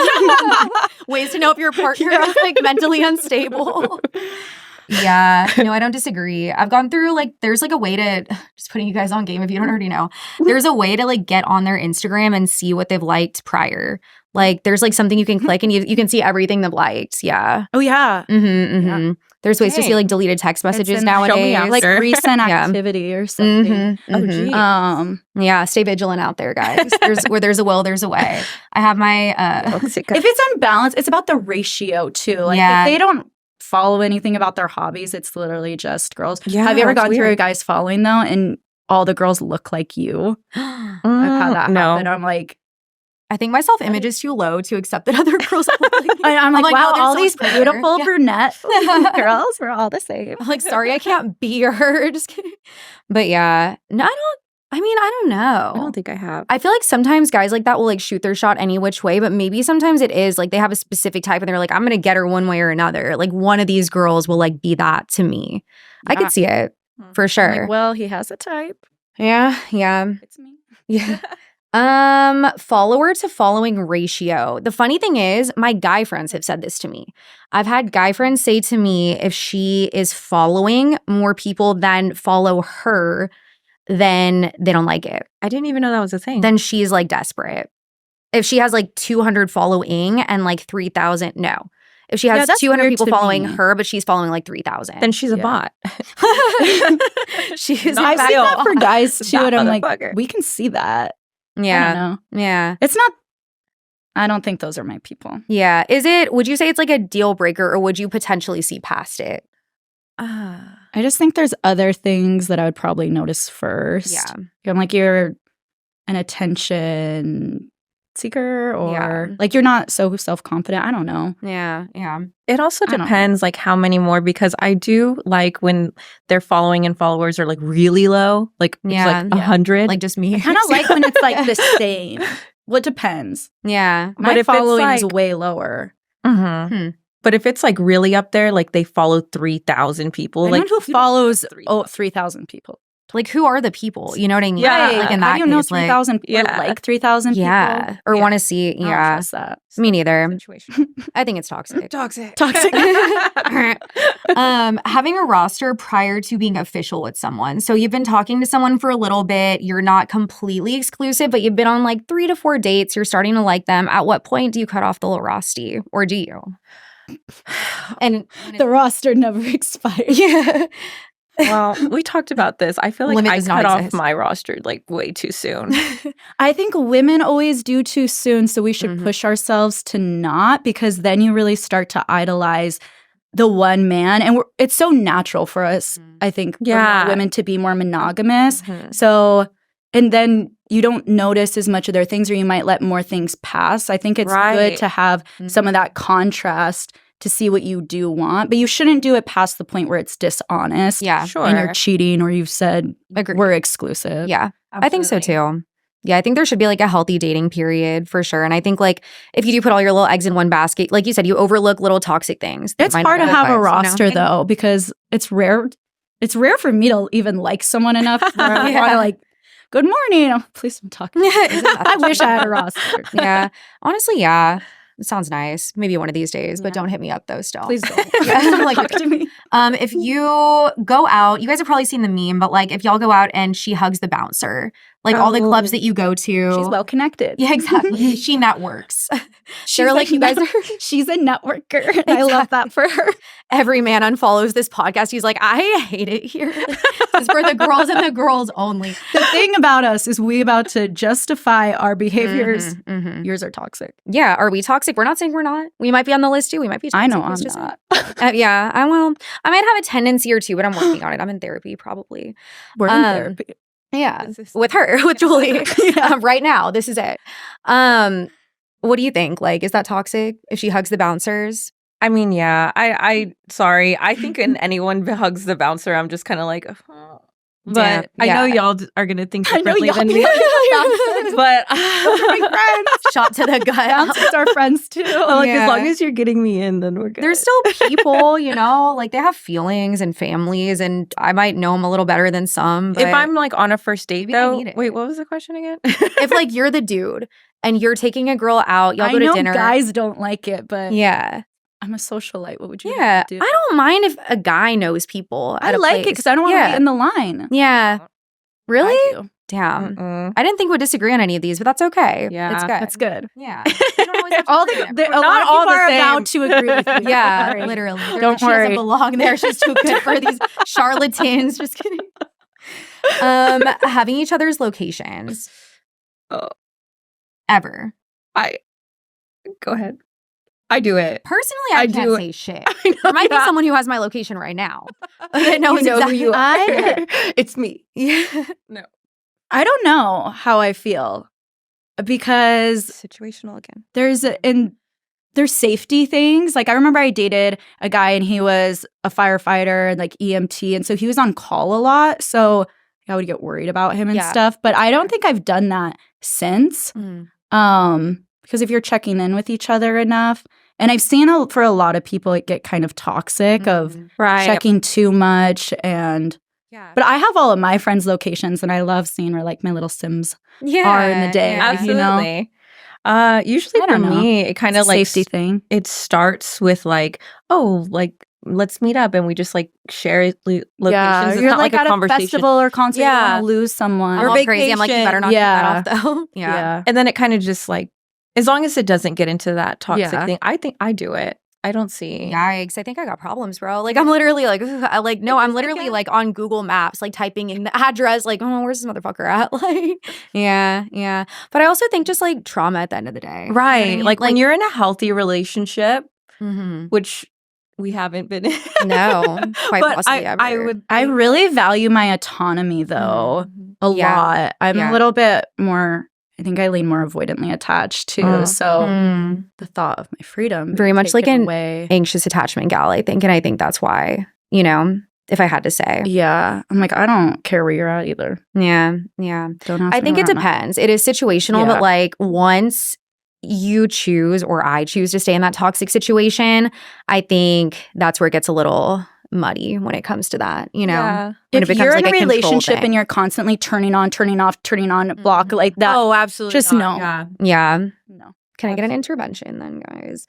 Ways to know if your partner is like mentally unstable. Yeah. No, I don't disagree. I've gone through like there's like a way to just putting you guys on game if you don't already know. There's a way to like get on their Instagram and see what they've liked prior. Like there's like something you can click and you can see everything they've liked. Yeah. Oh yeah. Yeah. There's ways to see like deleted text messages nowadays. Like recent activity or something. Oh geez. Yeah, stay vigilant out there, guys. Where there's a will, there's a way. I have my if it's unbalanced, it's about the ratio too. Like if they don't follow anything about their hobbies, it's literally just girls. Yeah, have you ever gone through a guy's following though and all the girls look like you? I've had that happen. I'm like, I think my self-image is too low to accept that other girls look like me. I'm like, wow, no, all so these beautiful brunette girls, we're all the same. I'm like, sorry, I can't be her. Just kidding. But yeah, no, I don't know. I don't think I have. I feel like sometimes guys like that will like shoot their shot any which way, but maybe sometimes it is like they have a specific type and they're like, I'm going to get her one way or another. Like one of these girls will like be that to me. I could see it for sure. Like, well, he has a type. Yeah. It's me. Yeah. Follower to following ratio. The funny thing is, my guy friends have said this to me. I've had guy friends say to me if she is following more people than follow her, then they don't like it. I didn't even know that was a thing. Then she's like desperate. If she has like 200 following and like 3,000, no. If she has 200 people following her, but she's following like 3,000. Then she's a bot. She's I've seen that for guys too, and I'm like, motherfucker. we can see that. Yeah. I don't know. Yeah. It's not, I don't think those are my people. Yeah. Would you say it's like a deal breaker or would you potentially see past it? I just think there's other things that I would probably notice first. Yeah. I'm like, you're an attention seeker or like you're not so self-confident. I don't know. Yeah. It also depends like how many more, because I do like when their following and followers are like really low, like it's like 100. Like just me. I kind of like when it's like the same. Well, it depends. Yeah. My if following it's is way lower. But if it's like really up there, like they follow 3,000 people. Anyone like who follows 3,000 people. Like, who are the people? You know what I mean? Yeah. Like, in that How do you know case, 3,000 people? Like 3,000 people? Yeah. Or want to see, I don't trust that. Me neither. situation. I think it's toxic. Toxic. Having a roster prior to being official with someone. So you've been talking to someone for a little bit. You're not completely exclusive, but you've been on like 3 to 4 dates. You're starting to like them. At what point do you cut off the little Rosty? Or do you? And the roster never expires. Yeah. Well, we talked about this. I feel like Limit I does not cut off exist. my roster like way too soon. I think women always do too soon, so we should push ourselves to not, because then you really start to idolize the one man. And it's so natural for us, I think, for more women to be more monogamous. So, and then you don't notice as much of their things, or you might let more things pass. I think it's good to have some of that contrast to see what you do want, but you shouldn't do it past the point where it's dishonest. Yeah, sure. And you're cheating, or you've said Agreed. we're exclusive. Yeah, Absolutely. I think so too. Yeah, I think there should be like a healthy dating period for sure. And I think like if you do put all your little eggs in one basket, like you said, you overlook little toxic things. It's hard to have a roster though, because it's rare. It's rare for me to even like someone enough where I want to like, good morning. Oh, please don't talk. I wish I had a roster. Yeah, honestly, yeah. It sounds nice. Maybe one of these days, but don't hit me up though still. Please don't. Like, talk to me. If you go out, you guys have probably seen the meme, but like if y'all go out and she hugs the bouncer, Like all the clubs that you go to. She's well connected. Yeah, exactly. She networks. They're like, you guys are, she's a networker. Exactly. I love that for her. Every man unfollows this podcast. He's like, I hate it here. It's for the girls and the girls only. The thing about us is we about to justify our behaviors. Yours are toxic. Yeah. Are we toxic? We're not saying we're not. We might be on the list too. We might be toxic. I know I'm not. Yeah. I might have a tendency or two, but I'm working on it. I'm in therapy probably. We're in therapy. Yeah. With her, with Julie. Right now. This is it. What do you think? Like, is that toxic if she hugs the bouncers? I mean, yeah. I sorry. I think when anyone hugs the bouncer, I'm just kind of like, but I know y'all are gonna think differently than me. But shot to the gut. Bouncers are friends too. As long as you're getting me in, then we're good. They're still people, like they have feelings and families, and I might know them a little better than some. But if I'm like on a first date, though, wait, what was the question again? If like you're the dude and you're taking a girl out, y'all go to dinner. Guys don't like it, but yeah. I'm a socialite. What would you do? I don't mind if a guy knows people. I like it because I don't want to be in the line. Yeah. Really? I do. Damn. I didn't think we'd disagree on any of these, but that's okay. Yeah. It's good. That's good. Yeah. A lot of people are about to agree with you. Yeah, literally. Don't worry. She doesn't belong there. She's too good for these charlatans. Just kidding. Having each other's locations. Ever. Go ahead. I do it. Personally, I can't say shit. There might be someone who has my location right now. That knows exactly who you are. It's me. Yeah. No. I don't know how I feel because situational again. There's safety things. Like I remember I dated a guy and he was a firefighter and like EMT, and so he was on call a lot. So I would get worried about him and stuff. But I don't think I've done that since. Because if you're checking in with each other enough, and I've seen for a lot of people it get kind of toxic of checking too much and. Yeah. But I have all of my friends' locations, and I love seeing where like my little Sims are in the day. Yeah, absolutely. Usually for me, it kind of like safety thing. It starts with like, let's meet up, and we just like share locations. Yeah, it's you're not like at a festival or concert. Yeah, you want to lose someone. I'm all crazy. I'm like, you better not get that off though. Yeah, and then it kind of just like, as long as it doesn't get into that toxic thing, I think I do it. I don't see. Yikes. I think I got problems, bro. Like, I'm literally like, I'm literally like on Google Maps, like typing in the address, like, oh, where's this motherfucker at? Like, yeah. But I also think just like trauma at the end of the day. Right. You know what I mean? Like when you're in a healthy relationship, which we haven't been in. No, quite possibly ever. I really value my autonomy though, a lot. I'm a little bit more. I think I lean more avoidantly attached too. So the thought of my freedom. Very much like an anxious attachment gal, I think. And I think that's why, if I had to say. Yeah. I'm like, I don't care where you're at either. Yeah. Don't ask I think it depends. It is situational, but like once you choose or I choose to stay in that toxic situation, I think that's where it gets a little muddy when it comes to that, Yeah. If you're in a relationship and you're constantly turning on, block like that. Oh, absolutely. Just no. Yeah. No. Can I get an intervention then, guys?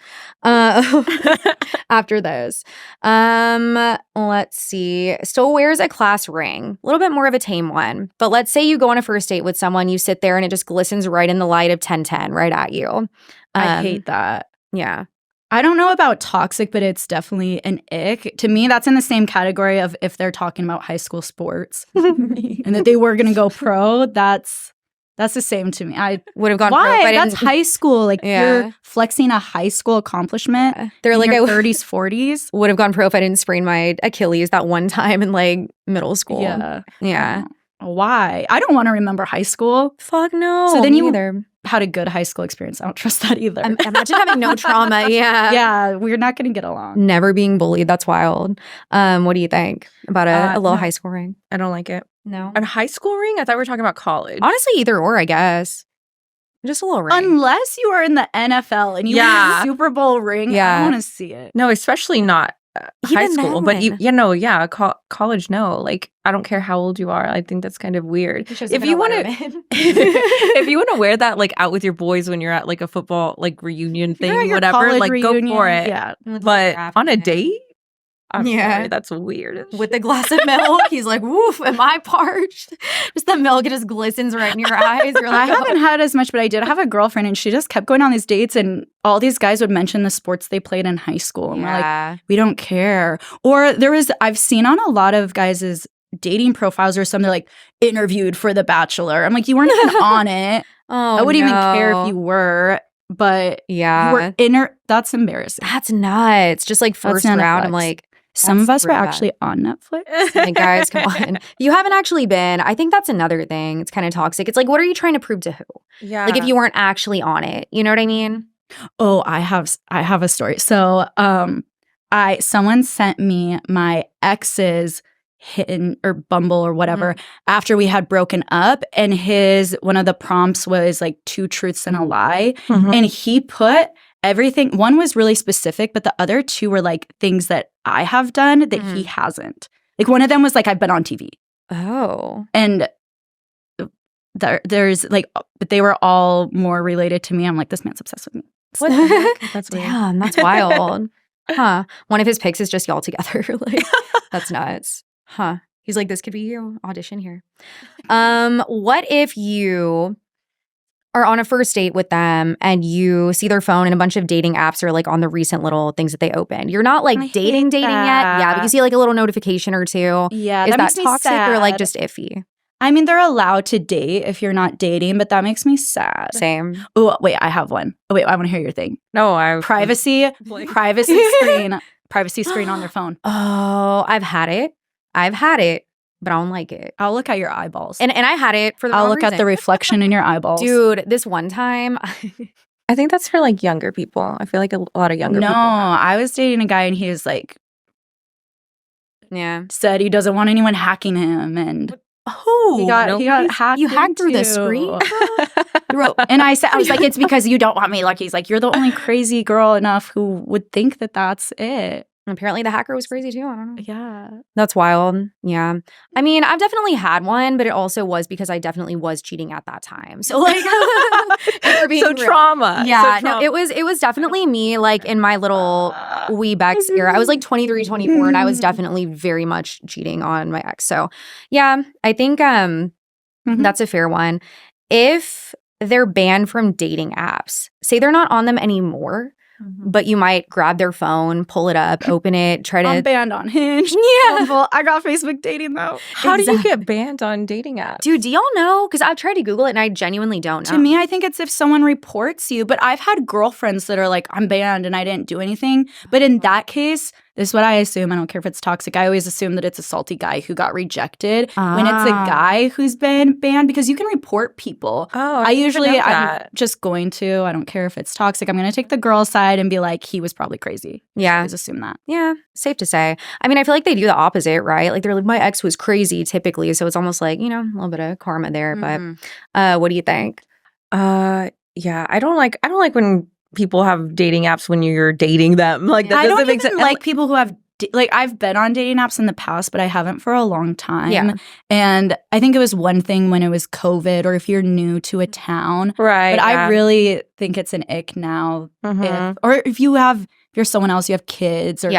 After those. Let's see. Still wears a class ring. A little bit more of a tame one. But let's say you go on a first date with someone, you sit there and it just glistens right in the light of 1010 right at you. I hate that. Yeah. I don't know about toxic, but it's definitely an ick. To me, that's in the same category of if they're talking about high school sports and that they were going to go pro, that's the same to me. I would have gone pro. Why? That's high school. Like you're flexing a high school accomplishment. Yeah. They're like your 30s, 40s. Would have gone pro if I didn't sprain my Achilles that one time in like middle school. Yeah. Why? I don't want to remember high school. Fuck no. So then you either had a good high school experience. I don't trust that either. Imagine having no trauma. Yeah, we're not going to get along. Never being bullied. That's wild. What do you think about a little high school ring? I don't like it. No. A high school ring? I thought we were talking about college. Honestly, either or, I guess. Just a little ring. Unless you are in the NFL and you have a Super Bowl ring, I don't want to see it. No, especially not high school. But college, no. Like, I don't care how old you are. I think that's kind of weird. If you want to, if you want to wear that like out with your boys when you're at like a football like reunion thing, whatever, like reunion, go for it. Yeah. But on a date, I'm sorry, that's weird. With a glass of milk, he's like, woof, am I parched? Just the milk, it just glistens right in your eyes. You're like, I haven't had as much, but I did have a girlfriend, and she just kept going on these dates, and all these guys would mention the sports they played in high school. And we're like, we don't care. Or I've seen on a lot of guys' dating profiles or something, like, interviewed for The Bachelor. I'm like, you weren't even on it. I wouldn't even care if you were. But you were that's embarrassing. That's nuts. Just like first round, Netflix. I'm like, some of us were actually on Netflix. Like, guys, come on. You haven't actually been. I think that's another thing. It's kind of toxic. It's like, what are you trying to prove to who? Yeah. Like, if you weren't actually on it, you know what I mean? Oh, I have a story. So, someone sent me my ex's Hinge or Bumble or whatever after we had broken up, and one of the prompts was like 2 truths and a lie, and he put everything. One was really specific, but the other 2 were like things that I have done that he hasn't. Like, one of them was like, I've been on TV. Oh, and there's like, but they were all more related to me. I'm like, this man's obsessed with me. What the heck? That's weird. Damn, that's wild. Huh? One of his pics is just y'all together. Like, that's nuts. Huh. He's like, this could be you. Audition here. What if you are on a first date with them and you see their phone and a bunch of dating apps are like on the recent little things that they opened? You're not like dating yet. Yeah, but you see like a little notification or 2. Yeah. Is that toxic or like just iffy? I mean, they're allowed to date if you're not dating, but that makes me sad. Same. Oh, wait, I have one. Oh, wait, I want to hear your thing. No, privacy screen on their phone. Oh, I've had it, but I don't like it. I'll look at your eyeballs. And I had it for the wrong reason. At the reflection in your eyeballs. Dude, this one time. I think that's for like younger people. I feel like a lot of younger people. No, I was dating a guy and he was like, said he doesn't want anyone hacking him, and he got hacked. You hacked through the screen? And I was like, it's because you don't want me. Like, he's like, you're the only crazy girl enough who would think that that's it. Apparently the hacker was crazy too. I don't know. Yeah. That's wild. Yeah. I mean, I've definitely had one, but it also was because I definitely was cheating at that time. So like trauma. Yeah. No, it was definitely me like in my little wee Bex era. I was like 23, 24 and I was definitely very much cheating on my ex. So yeah, I think that's a fair one. If they're banned from dating apps, say they're not on them anymore, but you might grab their phone, pull it up, open it, try to... I'm banned on Hinge. Yeah. I got Facebook dating, though. How do you get banned on dating apps? Dude, do y'all know? Because I've tried to Google it and I genuinely don't know. To me, I think it's if someone reports you. But I've had girlfriends that are like, I'm banned and I didn't do anything. But in that case, this is what I assume. I don't care if it's toxic. I always assume that it's a salty guy who got rejected when it's a guy who's been banned, because you can report people. Oh, I'm just going to. I don't care if it's toxic. I'm going to take the girl side and be like, he was probably crazy. Yeah. I always assume that. Yeah. Safe to say. I mean, I feel like they do the opposite, right? Like they're like, my ex was crazy typically. So it's almost like, a little bit of karma there. But what do you think? Yeah. I don't like when people have dating apps when you're dating them. Like that doesn't make sense. Like people who have I've been on dating apps in the past, but I haven't for a long time. Yeah. And I think it was one thing when it was COVID or if you're new to a town. Right. But I really think it's an ick now. If you're someone else, you have kids or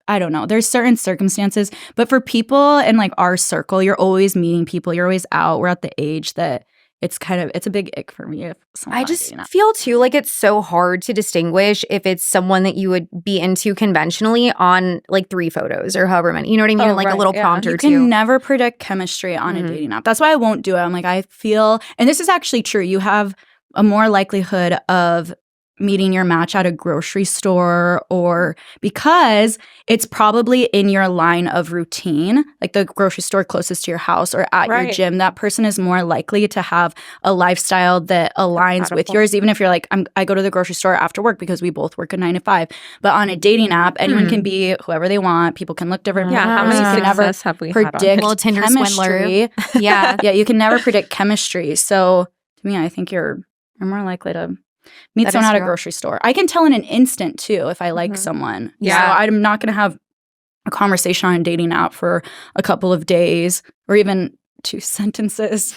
I don't know. There's certain circumstances. But for people in like our circle, you're always meeting people. You're always out. We're at the age that it's a big ick for me. I just feel too like it's so hard to distinguish if it's someone that you would be into conventionally on like 3 photos or however many. You know what I mean? Like a little prompt or 2. You can never predict chemistry on a dating app. That's why I won't do it. I'm like, I feel, and this is actually true, you have a more likelihood of meeting your match at a grocery store, or because it's probably in your line of routine, like the grocery store closest to your house or at your gym, that person is more likely to have a lifestyle that aligns with yours, even if you're like, I go to the grocery store after work because we both work a 9 to 5. But on a dating app, anyone can be whoever they want. People can look different. Yeah, how many success have we predict had on Tinder chemistry. Yeah, you can never predict chemistry. So to me, I think you're more likely to meet someone at a grocery store. I can tell in an instant, too, if I like someone. Yeah. So I'm not going to have a conversation on a dating app for a couple of days or even 2 sentences.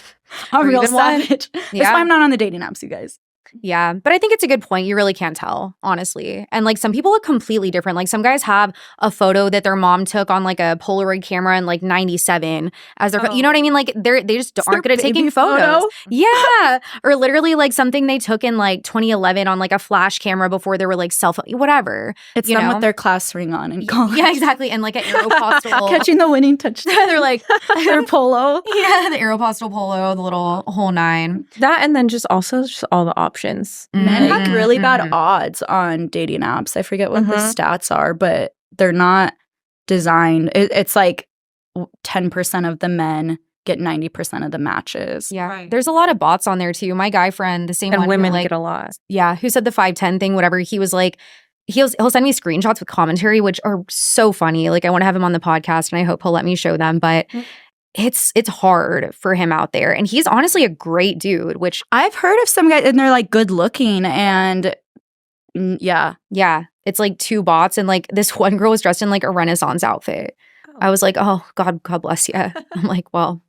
I'm real savage. That's why I'm not on the dating apps, you guys. Yeah, but I think it's a good point. You really can't tell, honestly. And like some people look completely different. Like some guys have a photo that their mom took on like a Polaroid camera in like 97 as their, you know what I mean? Like they just aren't good at taking photos. Yeah. Or literally like something they took in like 2011 on like a flash camera before there were like cell phone, whatever. It's them with their class ring on in college. Yeah, exactly. And like an Aeropostale. Catching the winning touchdown. They're like, their polo. Yeah, the Aeropostale polo, the little whole nine. That and then just also just all the options. Men have really bad odds on dating apps. I forget what the stats are, but they're not designed. It's like 10% of the men get 90% of the matches. Yeah. Right. There's a lot of bots on there too. My guy friend, the same and one. Women who, like, get a lot. Yeah. Who said the 5'10" thing, whatever. He was like, he'll send me screenshots with commentary, which are so funny. Like I want to have him on the podcast and I hope he'll let me show them. But it's hard for him out there. And he's honestly a great dude, which I've heard of some guys and they're like good looking and yeah. Yeah. It's like two bots and like this one girl was dressed in like a Renaissance outfit. I was like, oh, God bless you. I'm like, well,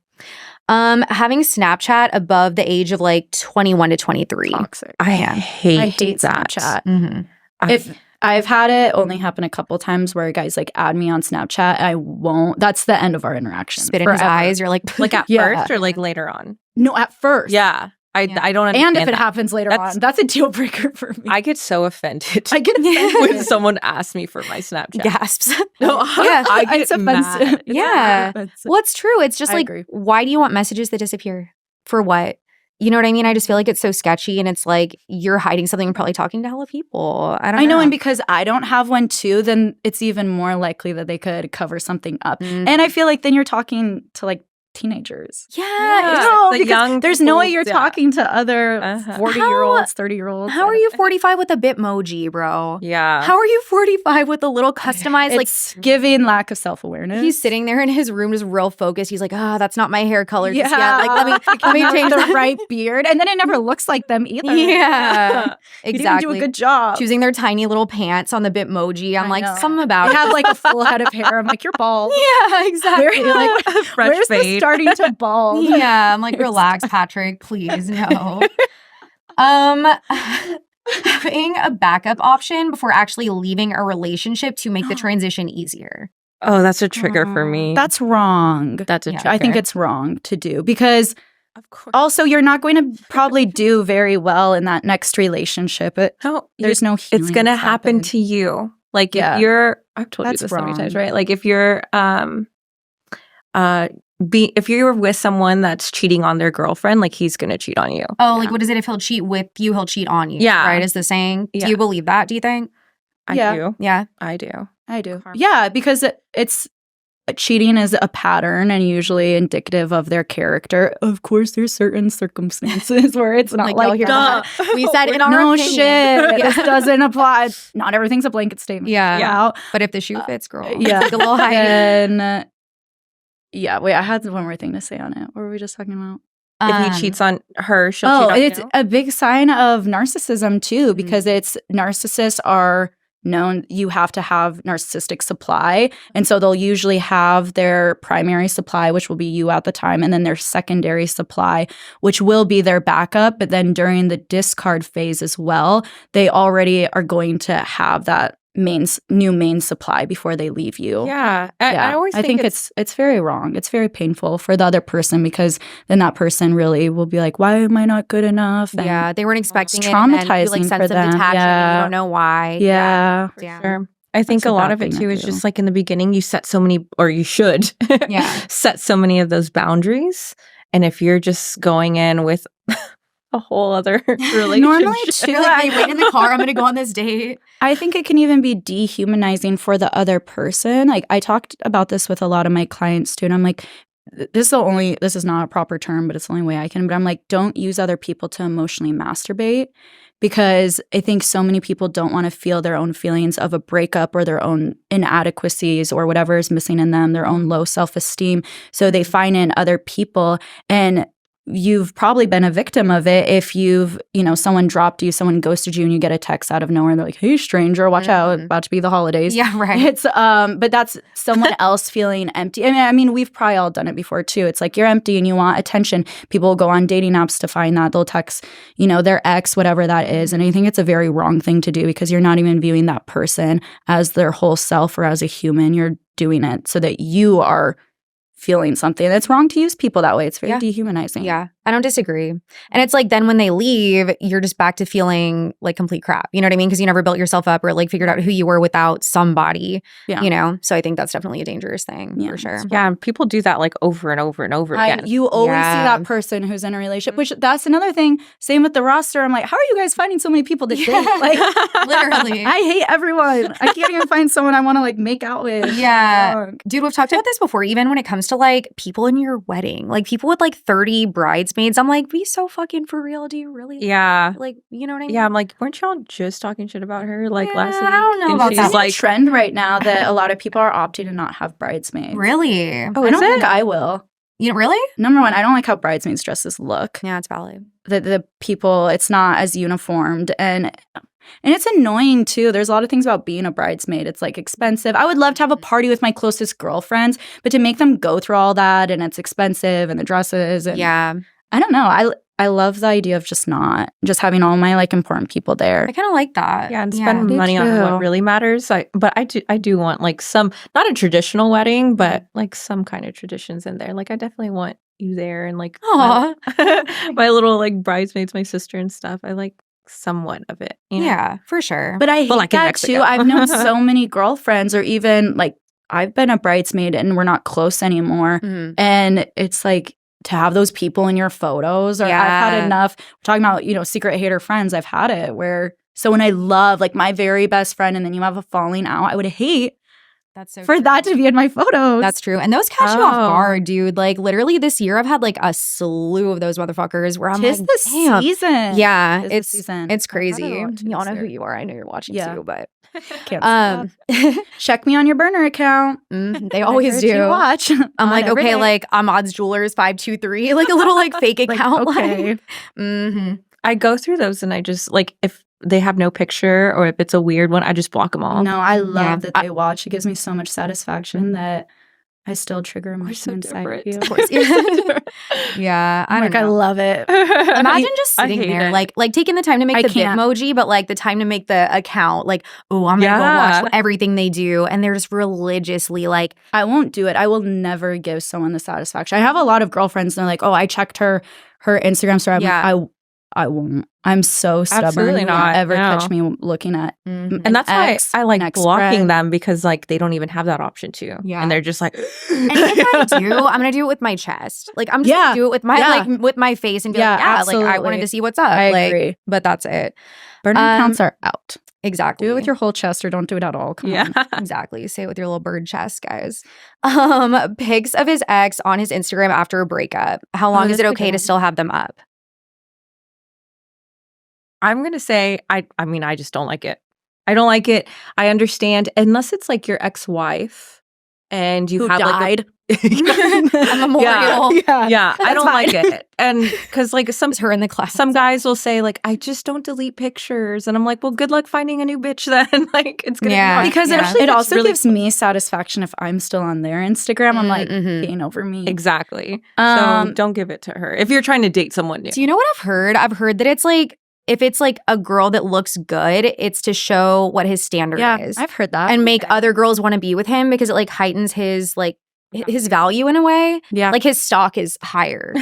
having Snapchat above the age of like 21 to 23. Toxic. I hate that. Snapchat. Mm-hmm. If I've had it only happen a couple times where guys like add me on Snapchat. I won't. That's the end of our interaction. Spit in his eyes. You're like at first or like later on? No, at first. Yeah. I don't understand. And if it happens later on, that's a deal breaker for me. I get so offended. I get offended when someone asks me for my Snapchat. Gasps. No, yeah, I get it's offensive. mad. Yeah. Well, it's true. It's just I like, agree. why do you want messages that disappear? For what? You know what I mean? I just feel like it's so sketchy and it's like you're hiding something and probably talking to hella people. I know. And because I don't have one too, then it's even more likely that they could cover something up. And I feel like then you're talking to like teenagers. Yeah. Because young there's no way you're talking to other 40-year-olds, 30-year-olds. How are you 45 with a Bitmoji, bro? Yeah. How are you 45 with a little customized, it's giving lack of self-awareness. He's sitting there in his room just real focused. He's like, that's not my hair color. Yeah. Like, let me change the right beard. And then it never looks like them either. Yeah. Exactly. He didn't do a good job. Choosing their tiny little pants on the Bitmoji. I'm like, something about I it. have like a full head of hair. I'm like, you're bald. Yeah, exactly. Like, fresh where's fade. the starting to bald? Yeah, I'm like, relax, Patrick, please, no. Having a backup option before actually leaving a relationship to make the transition easier. Oh, that's a trigger for me. That's wrong. That's a trigger. I think it's wrong to do because of course. Also you're not going to probably do very well in that next relationship. There's no healing. It's going to happen to you. Like if you're, I've told you this so many times, right? Like if you're, if you're with someone that's cheating on their girlfriend, like he's gonna cheat on you. Oh, like what is it? If he'll cheat with you, he'll cheat on you. Yeah, right. Is the saying? Do you believe that? Do you think? I do. Yeah, I do. Karma. Yeah, because it's cheating is a pattern and usually indicative of their character. Of course, there's certain circumstances where it's not like we said in our no opinion. shit. This doesn't apply. Not everything's a blanket statement. Yeah. But if the shoe fits, girl, like a little high. And yeah, wait, I had one more thing to say on it. What were we just talking about? If he cheats on her, she'll cheat on you. It's a big sign of narcissism too, because narcissists are known, you have to have narcissistic supply. And so they'll usually have their primary supply, which will be you at the time, and then their secondary supply, which will be their backup. But then during the discard phase as well, they already are going to have that new main supply before they leave you. Yeah. I always think it's very wrong. It's very painful for the other person because then that person really will be like, why am I not good enough? And they weren't expecting it's traumatizing like sense for them. Of detachment. Yeah. You don't know why. Yeah. Sure. I think a lot of it too is just like in the beginning you set so many, or you should set so many of those boundaries. And if you're just going in with a whole other relationship. Normally too, I wait in the car, I'm going to go on this date. I think it can even be dehumanizing for the other person. Like I talked about this with a lot of my clients too, and I'm like, this is not a proper term, but it's the only way I can. But I'm like, don't use other people to emotionally masturbate, because I think so many people don't want to feel their own feelings of a breakup or their own inadequacies or whatever is missing in them, their own low self-esteem. So they find in other people, and you've probably been a victim of it if you've, someone dropped you, someone ghosted you, and you get a text out of nowhere and they're like, hey, stranger, watch out, about to be the holidays. Yeah, right. It's but that's someone else feeling empty. I mean, we've probably all done it before too. It's like you're empty and you want attention. People will go on dating apps to find that. They'll text, their ex, whatever that is. And I think it's a very wrong thing to do because you're not even viewing that person as their whole self or as a human. You're doing it so that you are feeling something. That's wrong to use people that way. It's very dehumanizing. Yeah, I don't disagree. And it's like then when they leave, you're just back to feeling like complete crap. You know what I mean? Because you never built yourself up or like figured out who you were without somebody, So I think that's definitely a dangerous thing for sure. Yeah, and people do that like over and over and over again. You always see that person who's in a relationship, which that's another thing. Same with the roster. I'm like, how are you guys finding so many people to date? Like, literally. I hate everyone. I can't even find someone I want to like make out with. Yeah. Dude, we've talked about this before, even when it comes to like people in your wedding, like people with like 30 bridesmaids. I'm like, be so fucking for real. Do you really? Yeah. Like, you know what I mean? Yeah, I'm like, weren't y'all just talking shit about her like last week? I don't know about that. It's like a trend right now that a lot of people are opting to not have bridesmaids. Really? Oh, I don't think I will. You really? Number one, I don't like how bridesmaids dresses look. Yeah, it's valid. The people, it's not as uniformed and it's annoying too. There's a lot of things about being a bridesmaid. It's like expensive. I would love to have a party with my closest girlfriends, but to make them go through all that and it's expensive and the dresses and I don't know. I love the idea of just having all my like important people there. I kind of like that. Yeah, and spend money on what really matters. But I do want like some, not a traditional wedding, but like some kind of traditions in there. Like I definitely want you there and like my little like bridesmaids, my sister and stuff. I like somewhat of it. Yeah, for sure. But I hate that too. I've known so many girlfriends or even like I've been a bridesmaid and we're not close anymore. And it's like to have those people in your photos or I've had enough. We're talking about, secret hater friends. I've had it where someone I love, like my very best friend, and then you have a falling out. I would hate that to be in my photos. That's true. And those catch you off guard, dude. Like literally this year I've had like a slew of those motherfuckers where I'm like, the season. Yeah, it's crazy. Y'all know who you are. I know you're watching too, but check me on your burner account. They always do. Watch. I'm like, okay, like Ahmad's Jewelers 523, like a little like fake account. Okay. I go through those and I just like if they have no picture or if it's a weird one, I just block them all. No, I love that they watch. It gives me so much satisfaction that I still trigger emotion inside you. Of course. Yeah. I don't know. I love it. Imagine just sitting there, like taking the time to make the Bitmoji, but like the time to make the account, like, oh, I'm going to go watch everything they do. And they're just religiously like. I won't do it. I will never give someone the satisfaction. I have a lot of girlfriends and they're like, oh, I checked her Instagram story. I'm like, I won't. I'm so stubborn. Absolutely not. Ever catch me looking at and that's why I like blocking them because like they don't even have that option too. Yeah. And they're just like and if I do, I'm gonna do it with my chest. Like I'm just gonna do it with my like with my face and be like, like I wanted to see what's up. I agree. But that's it. Burner accounts are out. Exactly. Do it with your whole chest or don't do it at all. Come on. Exactly. Say it with your little bird chest, guys. Pics of his ex on his Instagram after a breakup. How long is it okay to still have them up? I'm going to say, I mean, I just don't like it. I don't like it. I understand. Unless it's like your ex-wife and you have died. Like a memorial. Yeah. I don't like it. And because like her in the class. Some guys will say like, I just don't delete pictures. And I'm like, well, good luck finding a new bitch then. Like it's going to be because it also really gives me satisfaction if I'm still on their Instagram. I'm like, gain over me. Exactly. So don't give it to her. If you're trying to date someone new. Do you know what I've heard? I've heard that it's like, if it's like a girl that looks good, it's to show what his standard is. I've heard that. And make other girls want to be with him because it like heightens his like his value in a way. Yeah. Like his stock is higher.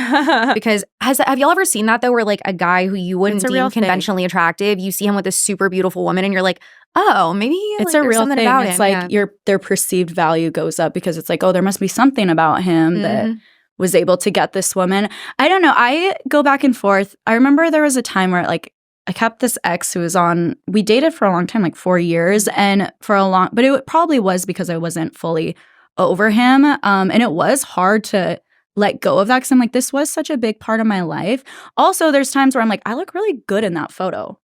Because have y'all ever seen that though where like a guy who you wouldn't deem conventionally attractive, you see him with a super beautiful woman and you're like, oh, maybe it's a real thing. About it's him. like their perceived value goes up because it's like, oh, there must be something about him that was able to get this woman. I don't know. I go back and forth. I remember there was a time where like I kept this ex who was we dated for a long time, like 4 years, but it probably was because I wasn't fully over him. And it was hard to let go of that because I'm like, this was such a big part of my life. Also, there's times where I'm like, I look really good in that photo.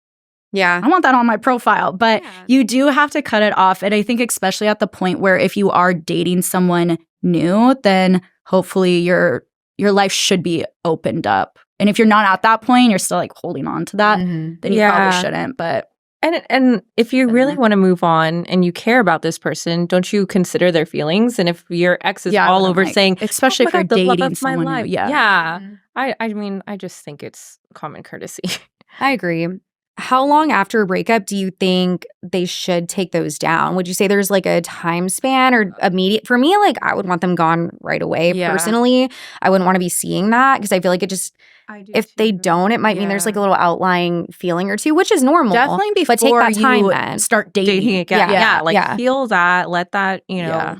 Yeah. I want that on my profile, but you do have to cut it off. And I think especially at the point where if you are dating someone new, then hopefully you're your life should be opened up. And if you're not at that point, you're still like holding on to that, then you probably shouldn't. But and if you really want to move on and you care about this person, don't you consider their feelings? And if your ex is all over saying, especially if you're dating someone, I mean, I just think it's common courtesy. I agree. How long after a breakup do you think they should take those down? Would you say there's like a time span or immediate? For me, like I would want them gone right away. Personally, I wouldn't want to be seeing that because I feel like it just, if they don't, it might mean there's like a little outlying feeling or two, which is normal. Definitely before but take that time then. Start dating again. Feel that, let that, you know.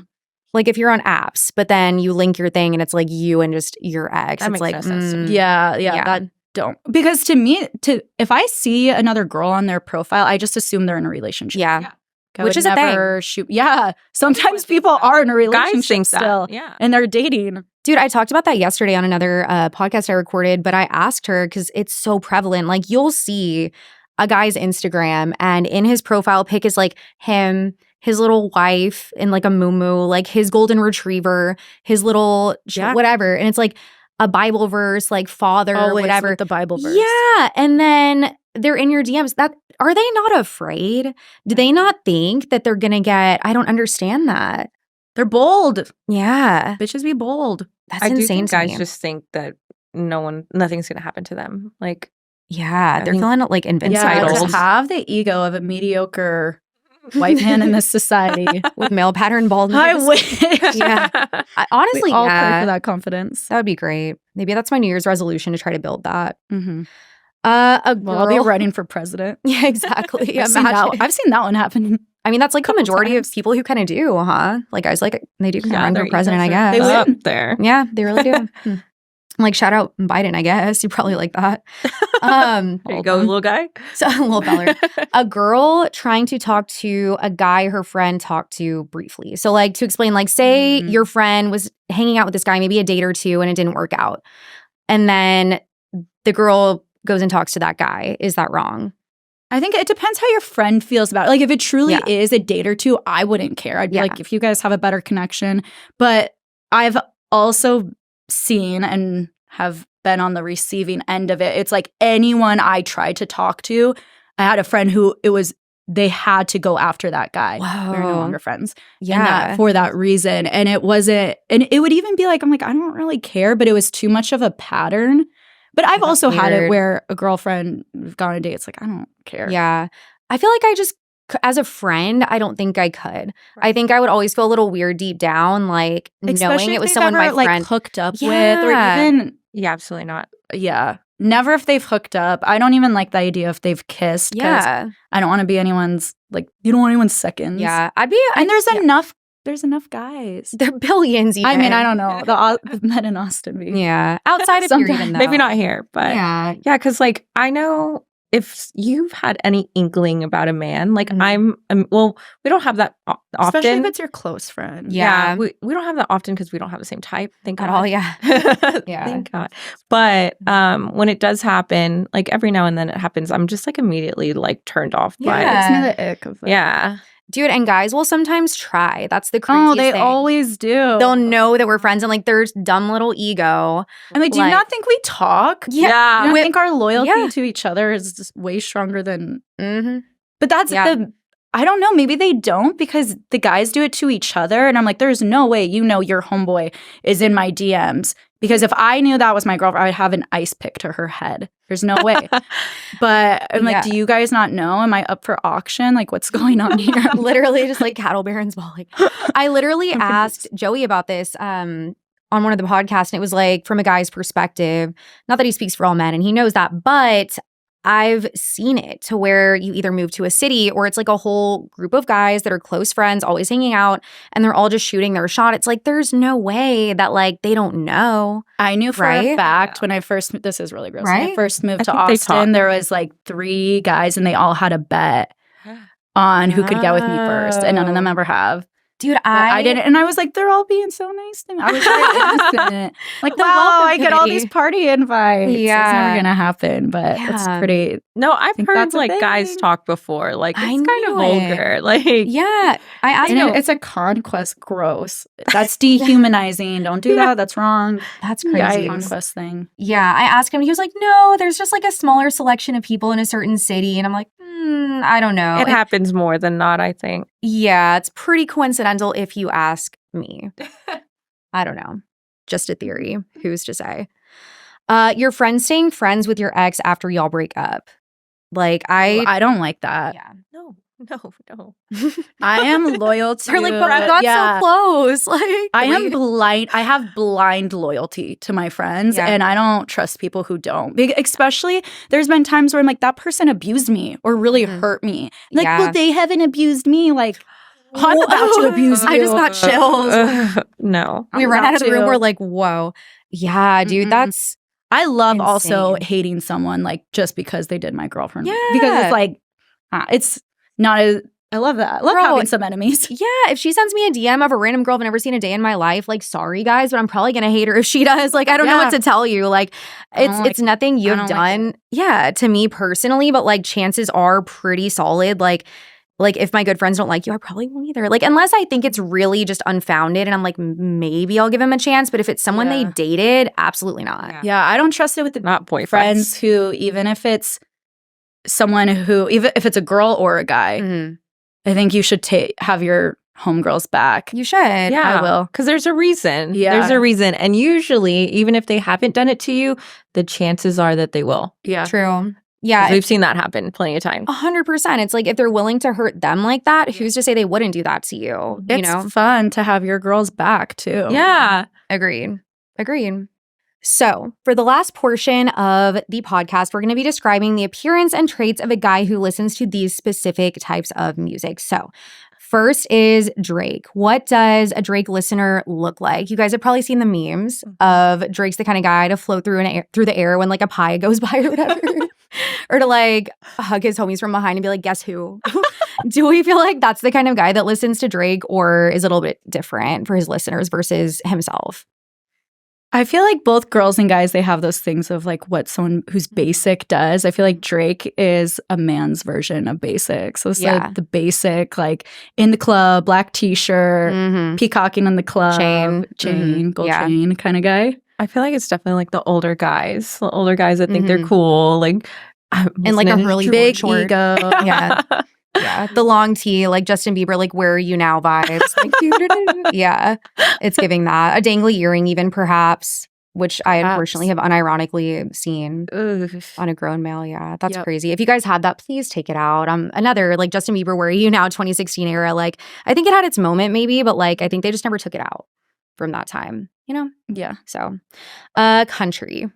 Like if you're on apps, but then you link your thing and it's like you and just your ex. That it's makes like, no sense to me. That don't. Because to me, if I see another girl on their profile, I just assume they're in a relationship. Which is a thing. Sometimes people are in a relationship still. And they're dating. Dude, I talked about that yesterday on another podcast I recorded, but I asked her because it's so prevalent. Like you'll see a guy's Instagram and in his profile pic is like him, his little wife in like a muumuu, like his golden retriever, his little whatever. And it's like a Bible verse, like father or whatever. With the Bible verse. Yeah. And then they're in your DMs. Are they not afraid? Do they not think that they're going to get, I don't understand that. They're bold. Yeah. Bitches be bold. That's insane to me. Guys just think that nothing's going to happen to them. Like, they're feeling like invincible. Yeah, just have the ego of a mediocre white man in this society with male pattern baldness. I wish. Honestly, we all pray for that confidence. That would be great. Maybe that's my New Year's resolution to try to build that. I'll be running for president. Yeah, exactly. I've seen that one happen. I mean, that's like the majority of people who kind of do, huh? Like guys, like they do kind of run for president, I guess. They win up there. Yeah, they really do. Like shout out Biden, I guess. You probably like that. There you go, little guy. So little feller. A girl trying to talk to a guy her friend talked to briefly. So like to explain, like say your friend was hanging out with this guy, maybe a date or two, and it didn't work out. And then the girl goes and talks to that guy. Is that wrong? I think it depends how your friend feels about it. Like if it truly is a date or two, I wouldn't care. I'd be like, if you guys have a better connection. But I've also seen and have been on the receiving end of it. It's like anyone I tried to talk to, I had a friend who they had to go after that guy. Wow. We're no longer friends. For that reason. And it wasn't, and it would even be like, I'm like, I don't really care, but it was too much of a pattern. But I've also had it where a girlfriend gone on a date. It's like, I don't care. Yeah. I feel like I just, as a friend, I don't think I could. Right. I think I would always feel a little weird deep down, like knowing it was someone my friend like hooked up with, or even absolutely not. Yeah, never if they've hooked up. I don't even like the idea if they've kissed. I don't want to be anyone's like. You don't want anyone's seconds. Yeah, there's enough. There's enough guys. There are billions. Even. I mean, I don't know the men in Austin. Outside of here, even though. Maybe not here, but because like I know. If you've had any inkling about a man, like we don't have that often. Especially if it's your close friend. Yeah. We don't have that often because we don't have the same type. Thank God. At all, Thank God. But when it does happen, like every now and then it happens, I'm just like immediately like turned off by it. It's me the ick of it. Yeah. Dude, and guys will sometimes try. That's the craziest thing. They always do. They'll know that we're friends and like there's dumb little ego. I'm like, do you not think we talk? Yeah. I think our loyalty to each other is just way stronger than... But that's I don't know. Maybe they don't because the guys do it to each other. And I'm like, there's no way your homeboy is in my DMs. Because if I knew that was my girlfriend, I would have an ice pick to her head. There's no way. But I'm like, do you guys not know? Am I up for auction? Like, what's going on here? Literally just like cattle barons bawling. I literally asked Joey about this on one of the podcasts, and it was like from a guy's perspective. Not that he speaks for all men, and he knows that, but I've seen it to where you either move to a city or it's like a whole group of guys that are close friends, always hanging out, and they're all just shooting their shot. It's like, there's no way that like they don't know. I knew for a fact when I first, this is really gross. When I first moved to Austin, there was like 3 guys and they all had a bet on who could get with me first. And none of them ever have. Dude, I didn't. And I was like, they're all being so nice to me. I was very innocent. Like, wow, I get all these party invites. Yeah. It's never going to happen, but it's pretty. No, I've heard like guys talk before. Like, it's kind of vulgar. Like, yeah. I asked him. It's a conquest. Gross. That's dehumanizing. Don't do that. That's wrong. That's crazy. Conquest thing. Yeah. I asked him. He was like, no, there's just like a smaller selection of people in a certain city. And I'm like, I don't know. It happens more than not, I think. Yeah, it's pretty coincidental if you ask me. I don't know. Just a theory. Who's to say? Your friend staying friends with your ex after y'all break up. Like, I don't like that. Yeah. No. I am loyal to. They're like, but we got so close. Like, I am blind. I have blind loyalty to my friends, and I don't trust people who don't. Especially, there's been times where I'm like, that person abused me or really hurt me. Like, well, they haven't abused me. Like, I'm about to abuse you. I just got chills. No, we ran out of the room. We're like, whoa, yeah, dude, that's. I love insane. Also hating someone like just because they did my girlfriend. Yeah, because it's like, it's. Not as I love that. I love having some enemies. Yeah, if she sends me a DM of a random girl I've never seen a day in my life, like, sorry guys, but I'm probably gonna hate her if she does. Like, I don't know what to tell you. Like, it's nothing you've done. To me personally, but like chances are pretty solid. Like if my good friends don't like you, I probably won't either. Like, unless I think it's really just unfounded and I'm like, maybe I'll give him a chance. But if it's someone they dated, absolutely not. Yeah, I don't trust it with the not boyfriends. Friends who, even if it's someone who, even if it's a girl or a guy, I think you should have your homegirls back. You should. Yeah, I will. Because there's a reason. Yeah. There's a reason. And usually, even if they haven't done it to you, the chances are that they will. Yeah. True. Yeah. We've seen that happen plenty of times. 100%. It's like if they're willing to hurt them like that, who's to say they wouldn't do that to you? It's fun to have your girls back, too. Yeah. Agreed. So, for the last portion of the podcast, we're going to be describing the appearance and traits of a guy who listens to these specific types of music. So, first is Drake. What does a Drake listener look like? You guys have probably seen the memes of Drake's the kind of guy to float through the air when like a pie goes by or whatever. Or to like hug his homies from behind and be like, guess who? Do we feel like that's the kind of guy that listens to Drake, or is it a little bit different for his listeners versus himself? I feel like both girls and guys, they have those things of like what someone who's basic does. I feel like Drake is a man's version of basic. So it's like the basic, like in the club, black t-shirt, peacocking in the club, chain, gold chain kind of guy. I feel like it's definitely like the older guys that think they're cool. Like, and like a really big short ego. Yeah. Yeah, the long tee, like Justin Bieber, like where are you now vibes. Like, yeah, it's giving that. A dangly earring even perhaps, which I unfortunately have unironically seen on a grown male. Yeah, that's crazy. If you guys had that, please take it out. Another like Justin Bieber, where are you now 2016 era. Like I think it had its moment maybe, but like I think they just never took it out from that time, you know? Yeah. So, country.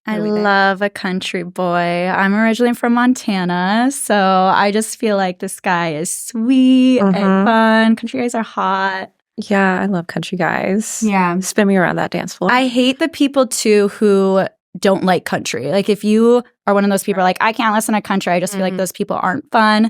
I love a country boy. I'm originally from Montana, so I just feel like this guy is sweet and fun. Country guys are hot. Yeah, I love country guys. Yeah. Spin me around that dance floor. I hate the people, too, who don't like country. Like, if you are one of those people like, I can't listen to country, I just feel like those people aren't fun.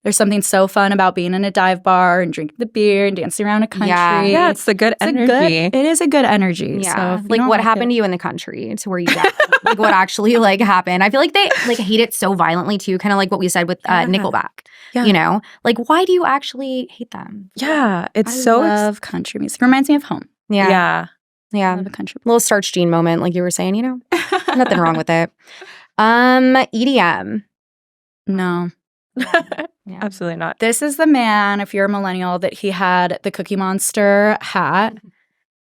There's something so fun about being in a dive bar and drinking the beer and dancing around a country. Yeah, it's the good energy. It is a good energy. Yeah. So like what happened to you in the country to where you got like what actually like happened. I feel like they like hate it so violently too, kind of like what we said with Nickelback. Yeah. You know? Like why do you actually hate them? Yeah. I love country music. It reminds me of home. Yeah. I love a country. Little Starch Jean moment, like you were saying, you know? Nothing wrong with it. EDM. No. Yeah. Absolutely not. This is the man, if you're a millennial, that he had the Cookie Monster hat.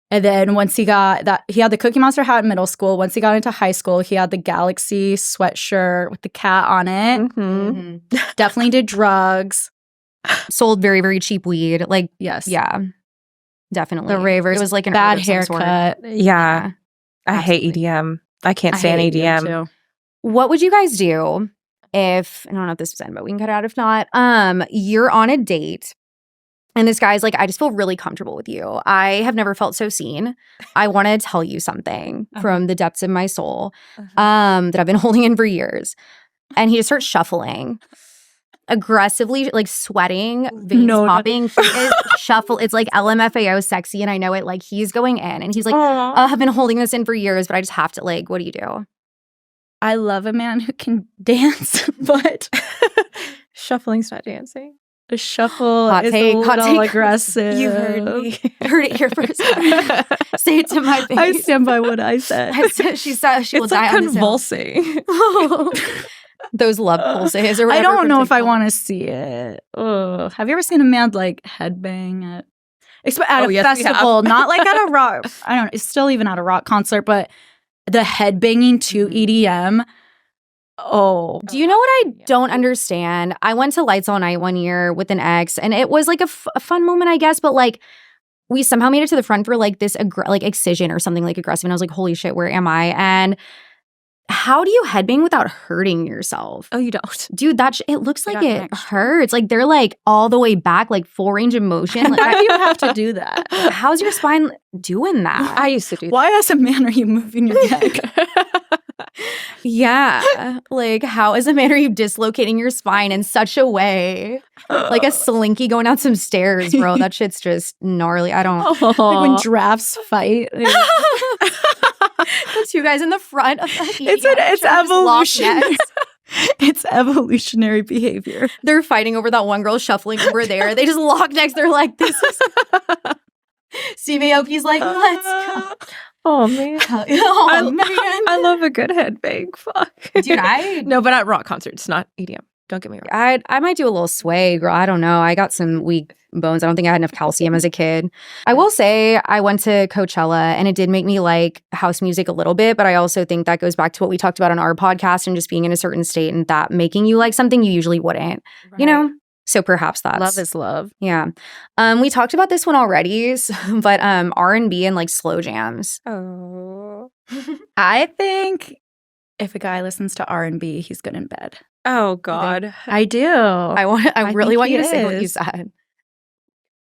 And then once he got that, he had the Cookie Monster hat in middle school. Once he got into high school, he had the Galaxy sweatshirt with the cat on it. Definitely did drugs. Sold very, very cheap weed. Like, yes. Yeah. Definitely. The ravers. It was like an bad haircut. Yeah. I hate EDM. I can't stand EDM. Too. What would you guys do if, I don't know if this was in, but we can cut it out if not, you're on a date and this guy's like, I just feel really comfortable with you. I have never felt so seen. I want to tell you something from the depths of my soul that I've been holding in for years. And he just starts shuffling. aggressively like sweating, veins popping. He is shuffle. It's like LMFAO sexy, and I know it. Like he's going in, and he's like, I've been holding this in for years, but I just have to. Like, what do you do? I love a man who can dance, but shuffling's not dancing. A shuffle is a little aggressive. You heard me. Heard it here first. Say it to my face. I stand by what I said. She said she will it's die like on convulsing. Those love pulses or whatever. I don't know if I want to see it. Ugh. Have you ever seen a man like headbang at a festival? Not like at a rock. I don't know. It's still even at a rock concert, but the headbanging to EDM. Oh. Do you know what I don't understand? I went to Lights All Night one year with an ex, and it was like a fun moment, I guess, but like we somehow made it to the front for like this like excision or something like aggressive, and I was like, holy shit, where am I? And how do you headbang without hurting yourself? Oh, you don't. Dude, it looks like it hurts. Like they're like all the way back, like full range of motion. Like, how do you have to do that? How's your spine doing that? I used to do that. Why as a man are you moving your neck? Yeah. Like, how as a man are you dislocating your spine in such a way? Like a slinky going down some stairs, bro. That shit's just gnarly. I don't. Like when giraffes fight. The two guys in the front of the it's evolution. It's evolutionary behavior. They're fighting over that one girl shuffling over there. They just lock necks. They're like, this is... Steve Aoki's like, let's go. Oh, man. I love a good headbang. Fuck. Dude, No, but at rock concerts, not EDM. Don't get me wrong. I might do a little sway, girl. I don't know. I got some weak bones. I don't think I had enough calcium as a kid. I will say I went to Coachella, and it did make me like house music a little bit, but I also think that goes back to what we talked about on our podcast and just being in a certain state and that making you like something you usually wouldn't, you know? So perhaps that's... Love is love. Yeah. We talked about this one already, but R&B and like slow jams. Oh. I think if a guy listens to R&B, he's good in bed. Oh, God. I do. I really want you to say what you said.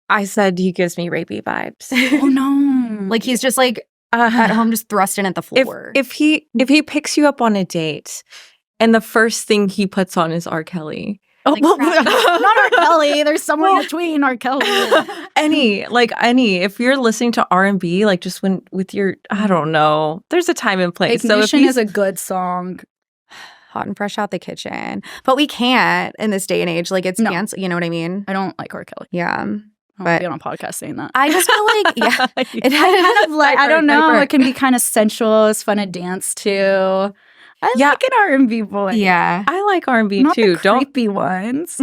I said he gives me rapey vibes. Oh, no. Like he's just like at home just thrusting at the floor. If he picks you up on a date and the first thing he puts on is R. Kelly... Like, not R. Kelly. There's someone between R. Kelly. Any. If you're listening to R&B, like just with your, I don't know. There's a time and place. Ignition is a good song. Hot and fresh out the kitchen. But we can't in this day and age. Like it's cancel. You know what I mean? I don't like R. Kelly. Yeah. But be on a podcast saying that. I just feel like, yeah. It kind of like, I don't know. It can be kind of sensual. It's fun to dance to. I like an R&B boy. Yeah. I like R&B not too. The creepy ones.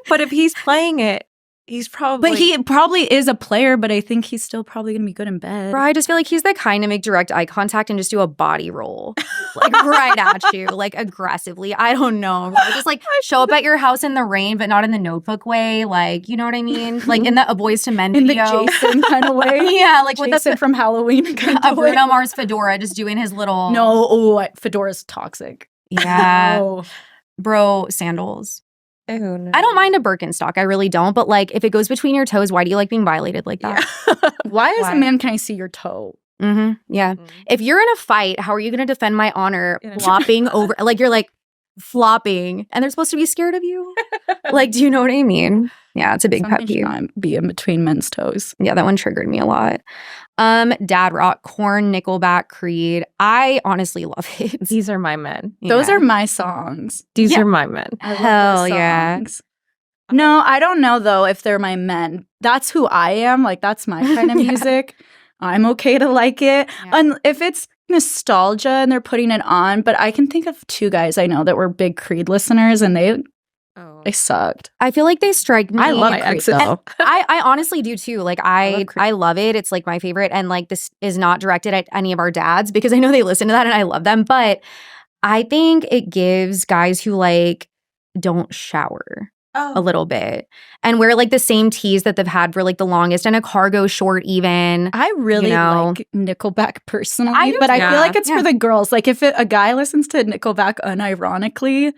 But if he's playing it, he's probably... But he probably is a player, but I think he's still probably going to be good in bed. Bro, I just feel like he's the kind to make direct eye contact and just do a body roll. Like right at you, like aggressively. I don't know. Bro. Just like show up at your house in the rain, but not in the Notebook way. Like, you know what I mean? Like in the A Boys to Men video. In the Jason kind of way. Yeah, like with Jason from Halloween kind of way. Bruno Mars fedora just doing his little... No, fedora's toxic. Yeah. No. Bro, sandals. Oh, no. I don't mind a Birkenstock. I really don't. But like, if it goes between your toes, why do you like being violated like that? Yeah. Why as a man can I see your toe? Mm-hmm. Yeah. Mm-hmm. If you're in a fight, how are you going to defend my honor flopping over? Like you're like flopping, and they're supposed to be scared of you. Like, do you know what I mean? Yeah, it's a big pet peeve. Be in between men's toes. Yeah, that one triggered me a lot. Dad rock, Korn, Nickelback, Creed. I honestly love it. These are my men. Yeah. Those are my songs. These are my men. Hell yeah. No, I don't know though if they're my men. That's who I am. Like that's my kind of music. I'm okay to like it. Yeah. And if it's nostalgia and they're putting it on, but I can think of two guys I know that were big Creed listeners and they sucked. I feel like they strike me. I love Creed though. I honestly do too. Like I love it. It's like my favorite. And like this is not directed at any of our dads because I know they listen to that and I love them. But I think it gives guys who like don't shower a little bit and wear like the same tees that they've had for like the longest and a cargo short even. I really like Nickelback personally, but I feel like it's for the girls. Like if a guy listens to Nickelback unironically,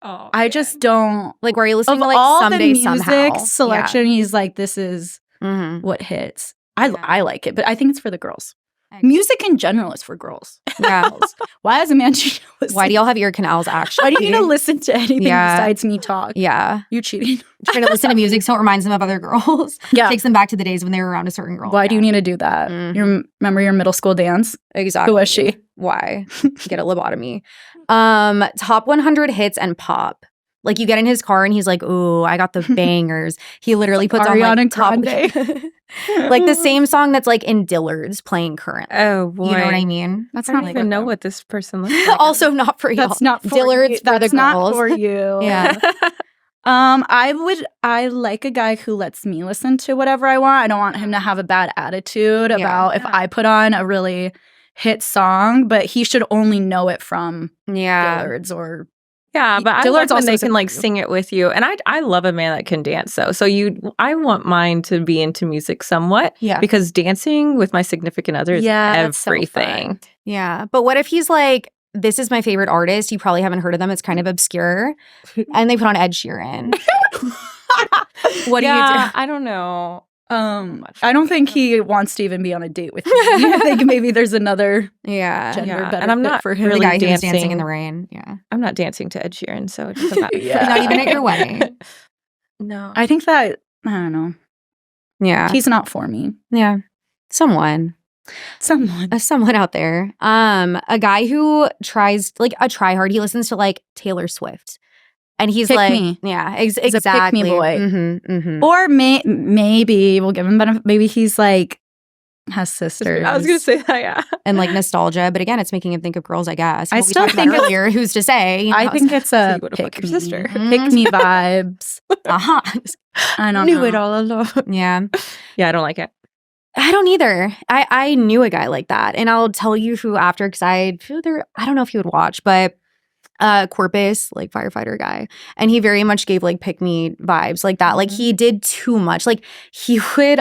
I just don't like where you listening of to like all Someday the music Somehow selection. He's like, this is what hits. I like it, but I think it's for the girls. Music in general is for girls. Yeah. Why is a man cheating? Why do y'all have ear canals, actually? Why do you need to listen to anything besides me talk? Yeah. You cheating. Trying to listen to music so it reminds them of other girls. Yeah. Takes them back to the days when they were around a certain girl. Why do you need to do that? You remember your middle school dance? Exactly. Who was she? Why? Get a lobotomy. Top 100 hits and pop. Like, you get in his car and he's like, ooh, I got the bangers. He literally puts Ariana on like Grande. like the same song that's like in Dillard's playing currently. Oh boy. You know what I mean? I don't even know what this person looks like. Also not for you. That's not for Dillard's you. for the That's girls. not for you. Yeah. I like a guy who lets me listen to whatever I want. I don't want him to have a bad attitude about if I put on a really hit song, but he should only know it from Dillard's or yeah, but I Dillard's like when also they can like sing it with you. And I love a man that can dance though. So I want mine to be into music somewhat. Yeah. Because dancing with my significant other is everything. Yeah. But what if he's like, this is my favorite artist. You probably haven't heard of them. It's kind of obscure. And they put on Ed Sheeran. What do you do? I don't know. I don't think he wants to even be on a date with me. I think maybe there's another gender benefit and I'm not for him. really the guy who was dancing in the rain. Yeah. I'm not dancing to Ed Sheeran, so it doesn't matter. Not even at your wedding. No. I think that, I don't know. Yeah. He's not for me. Yeah. Someone out there. A guy who tries, like a tryhard. He listens to like Taylor Swift. And he's Pick like, me. yeah, He's exactly. a pick me boy. Mm-hmm, mm-hmm. Or maybe we'll give him benefit. Maybe he's like, has sisters. I was going to say that, yeah. And like nostalgia. But again, it's making him think of girls, I guess. I still think earlier, who's to say? You know, I think it's a so pick your me. sister. Pick me vibes. Uh-huh. I don't Knew know. it all along. Yeah. Yeah, I don't like it. I don't either. I knew a guy like that. And I'll tell you who after, because I don't know if he would watch, but Corpus, like firefighter guy. And he very much gave like pick me vibes like that. Like he did too much. Like he would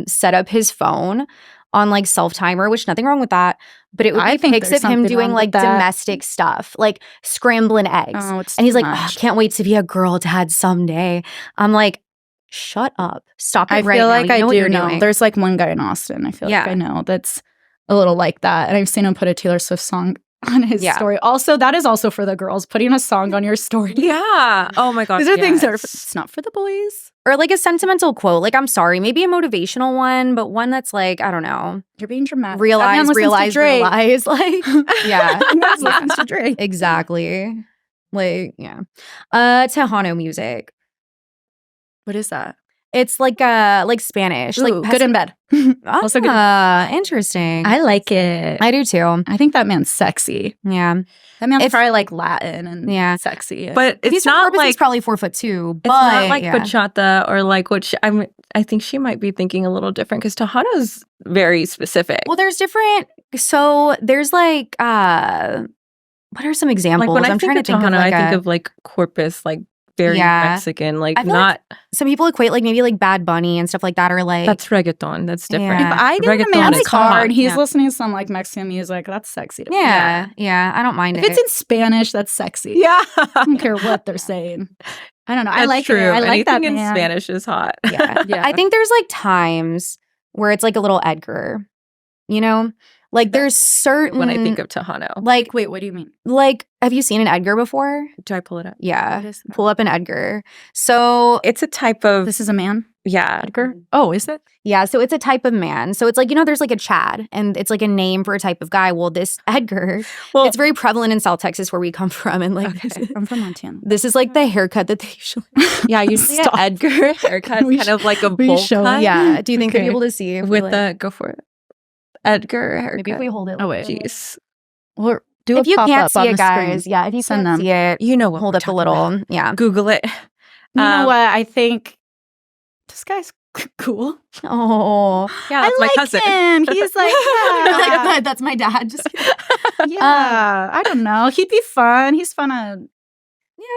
set up his phone on like self-timer, which nothing wrong with that. But it would be pics of him doing like domestic stuff, like scrambling eggs. Oh, and he's like, oh, can't wait to be a girl dad someday. I'm like, shut up. Stop it right now. I feel like I do know. Doing. There's like one guy in Austin, I feel like I know, that's a little like that. And I've seen him put a Taylor Swift song on his story. Also, that is also for the girls, putting a song on your story. Yeah. Oh my gosh. These are things that are, it's not for the boys. Or like a sentimental quote. Like, I'm sorry, maybe a motivational one, but one that's like, I don't know. You're being dramatic. Realize. Like, yeah. Listens to Drake. Exactly. Like, yeah. Tejano music. What is that? It's like Spanish. Ooh, like good in bed. Also good. Interesting. I like it. I do too. I think that man's sexy. Yeah. That man's probably like Latin and sexy. But it's not like he's probably 4'2". It's not like bachata or like what I think she might be thinking a little different because Tejano's very specific. Well, there's different. So there's like what are some examples? Like when I'm trying to think Tejano, of like I think of like Corpus, like very Mexican, like not. Like some people equate like maybe like Bad Bunny and stuff like that, or like that's reggaeton. That's different. Yeah. If I get a man's car and he's listening to some like Mexican music, that's sexy to me. Yeah, I don't mind if it's in Spanish, that's sexy. Yeah, I don't care what they're saying. I don't know. That's I like true. it. I like Anything that in man. Spanish is hot. Yeah. I think there's like times where it's like a little Edgar, you know. Like there's certain when I think of Tejano. Like, wait, what do you mean? Like, have you seen an Edgar before? Do I pull it up? Yeah, pull up an Edgar. So it's a type of. This is a man. Yeah, Edgar. Oh, is it? Yeah, so it's a type of man. So it's like, you know, there's like a Chad, and it's like a name for a type of guy. Well, this Edgar, it's very prevalent in South Texas where we come from, and like I'm from Montana. This is like the haircut that they usually. Yeah, usually an Edgar haircut, kind of like a bowl cut. Yeah. Do you think we're able to see with the go for it? Edgar haircut. Maybe if we hold it. Oh wait, jeez. Or if you can't see it, guys, if you can't see it, you know what. Hold up a little, yeah. Google it. You know what? I think this guy's cool. Oh, yeah, that's my cousin. Him. He's like, that's my dad. Just I don't know. He'd be fun. He's fun.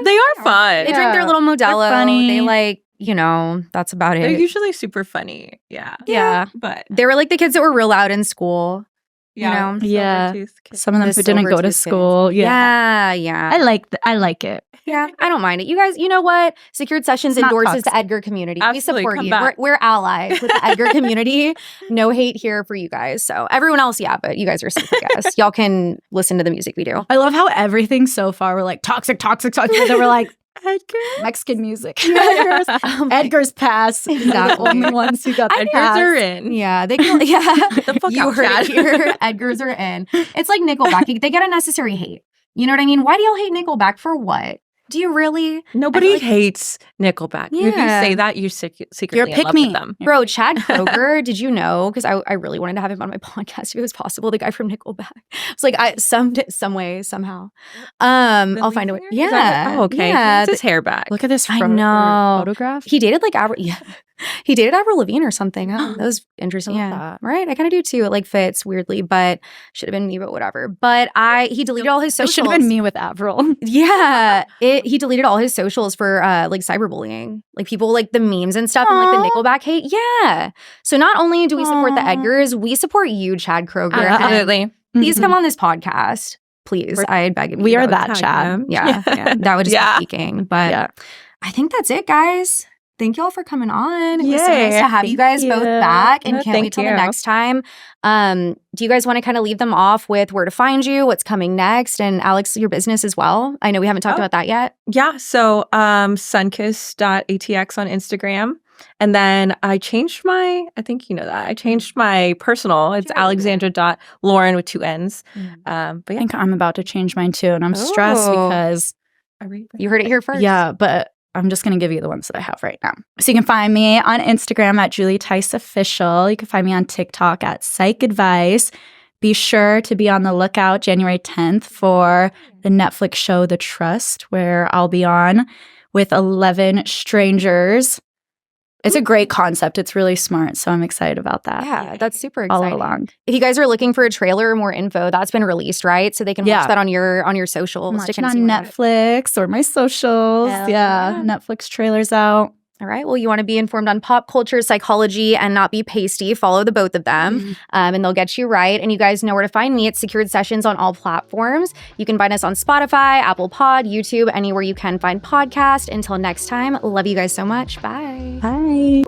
They are fun. They drink their little Modelo. Funny. They like. You know, that's about it. They're usually super funny. Yeah. But they were like the kids that were real loud in school. Yeah. You know? Some of them who didn't go to school. Yeah. I like it. Yeah, I don't mind it. You guys, you know what? Secured Sessions endorses the Edgar community. Absolutely, we support you. We're allies with the Edgar community. No hate here for you guys. So everyone else, yeah, but you guys are safe, I guess. Y'all can listen to the music we do. I love how everything so far we're like toxic. And then we're like, Edgar. Mexican music. Edgar's pass. The only ones who got the pass. Edgar's are in. Yeah, they can. Yeah, the fuck you heard it here. Edgar's are in. It's like Nickelback. They get unnecessary hate. You know what I mean? Why do y'all hate Nickelback for what? Do you really? Nobody hates Nickelback. Yeah. If you say that, you secretly You're in love with them. Bro, Chad Kroeger, did you know? Because I really wanted to have him on my podcast if it was possible. The guy from Nickelback. It's like some way, somehow. I'll find a way. Yeah. Oh, okay. Yeah. He gets his hair back. Look at this photograph. He dated like he dated Avril Lavigne or something. That was interesting. Yeah. Right? I kind of do too. It like fits weirdly, but should have been me, but whatever. But he deleted all his socials. It should have been me with Avril. Yeah. He deleted all his socials for like cyberbullying. Like people like the memes and stuff and like the Nickelback hate. Yeah. So not only do we support the Edgars, we support you, Chad Kroeger. Absolutely. Please come on this podcast. Please. I beg of you. We are that Chad. Yeah. That would just be speaking. But I think that's it, guys. Thank y'all for coming on. It was so nice to have you guys both back and can't wait till the next time. Do you guys want to kind of leave them off with where to find you, what's coming next, and Alex, your business as well? I know we haven't talked about that yet. Yeah. So sunkiss.atx on Instagram. And then I changed I think you know that. I changed my personal. It's alexandra.lauren with 2 N's. But yeah. I think I'm about to change mine too. And I'm stressed because you heard it here first. Yeah, but I'm just going to give you the ones that I have right now. So you can find me on Instagram at Julie Theis Official. You can find me on TikTok at Psych Advice. Be sure to be on the lookout January 10th for the Netflix show The Trust, where I'll be on with 11 strangers. It's a great concept. It's really smart. So I'm excited about that. Yeah, that's super exciting. All along. If you guys are looking for a trailer or more info, that's been released, right? So they can watch that on your socials. I'm watching on Netflix or my socials. Yeah, Netflix trailer's out. All right. Well, you want to be informed on pop culture, psychology, and not be pasty. Follow the both of them, and they'll get you right. And you guys know where to find me. It's Secured Sessions on all platforms. You can find us on Spotify, Apple Pod, YouTube, anywhere you can find podcasts. Until next time, love you guys so much. Bye. Bye.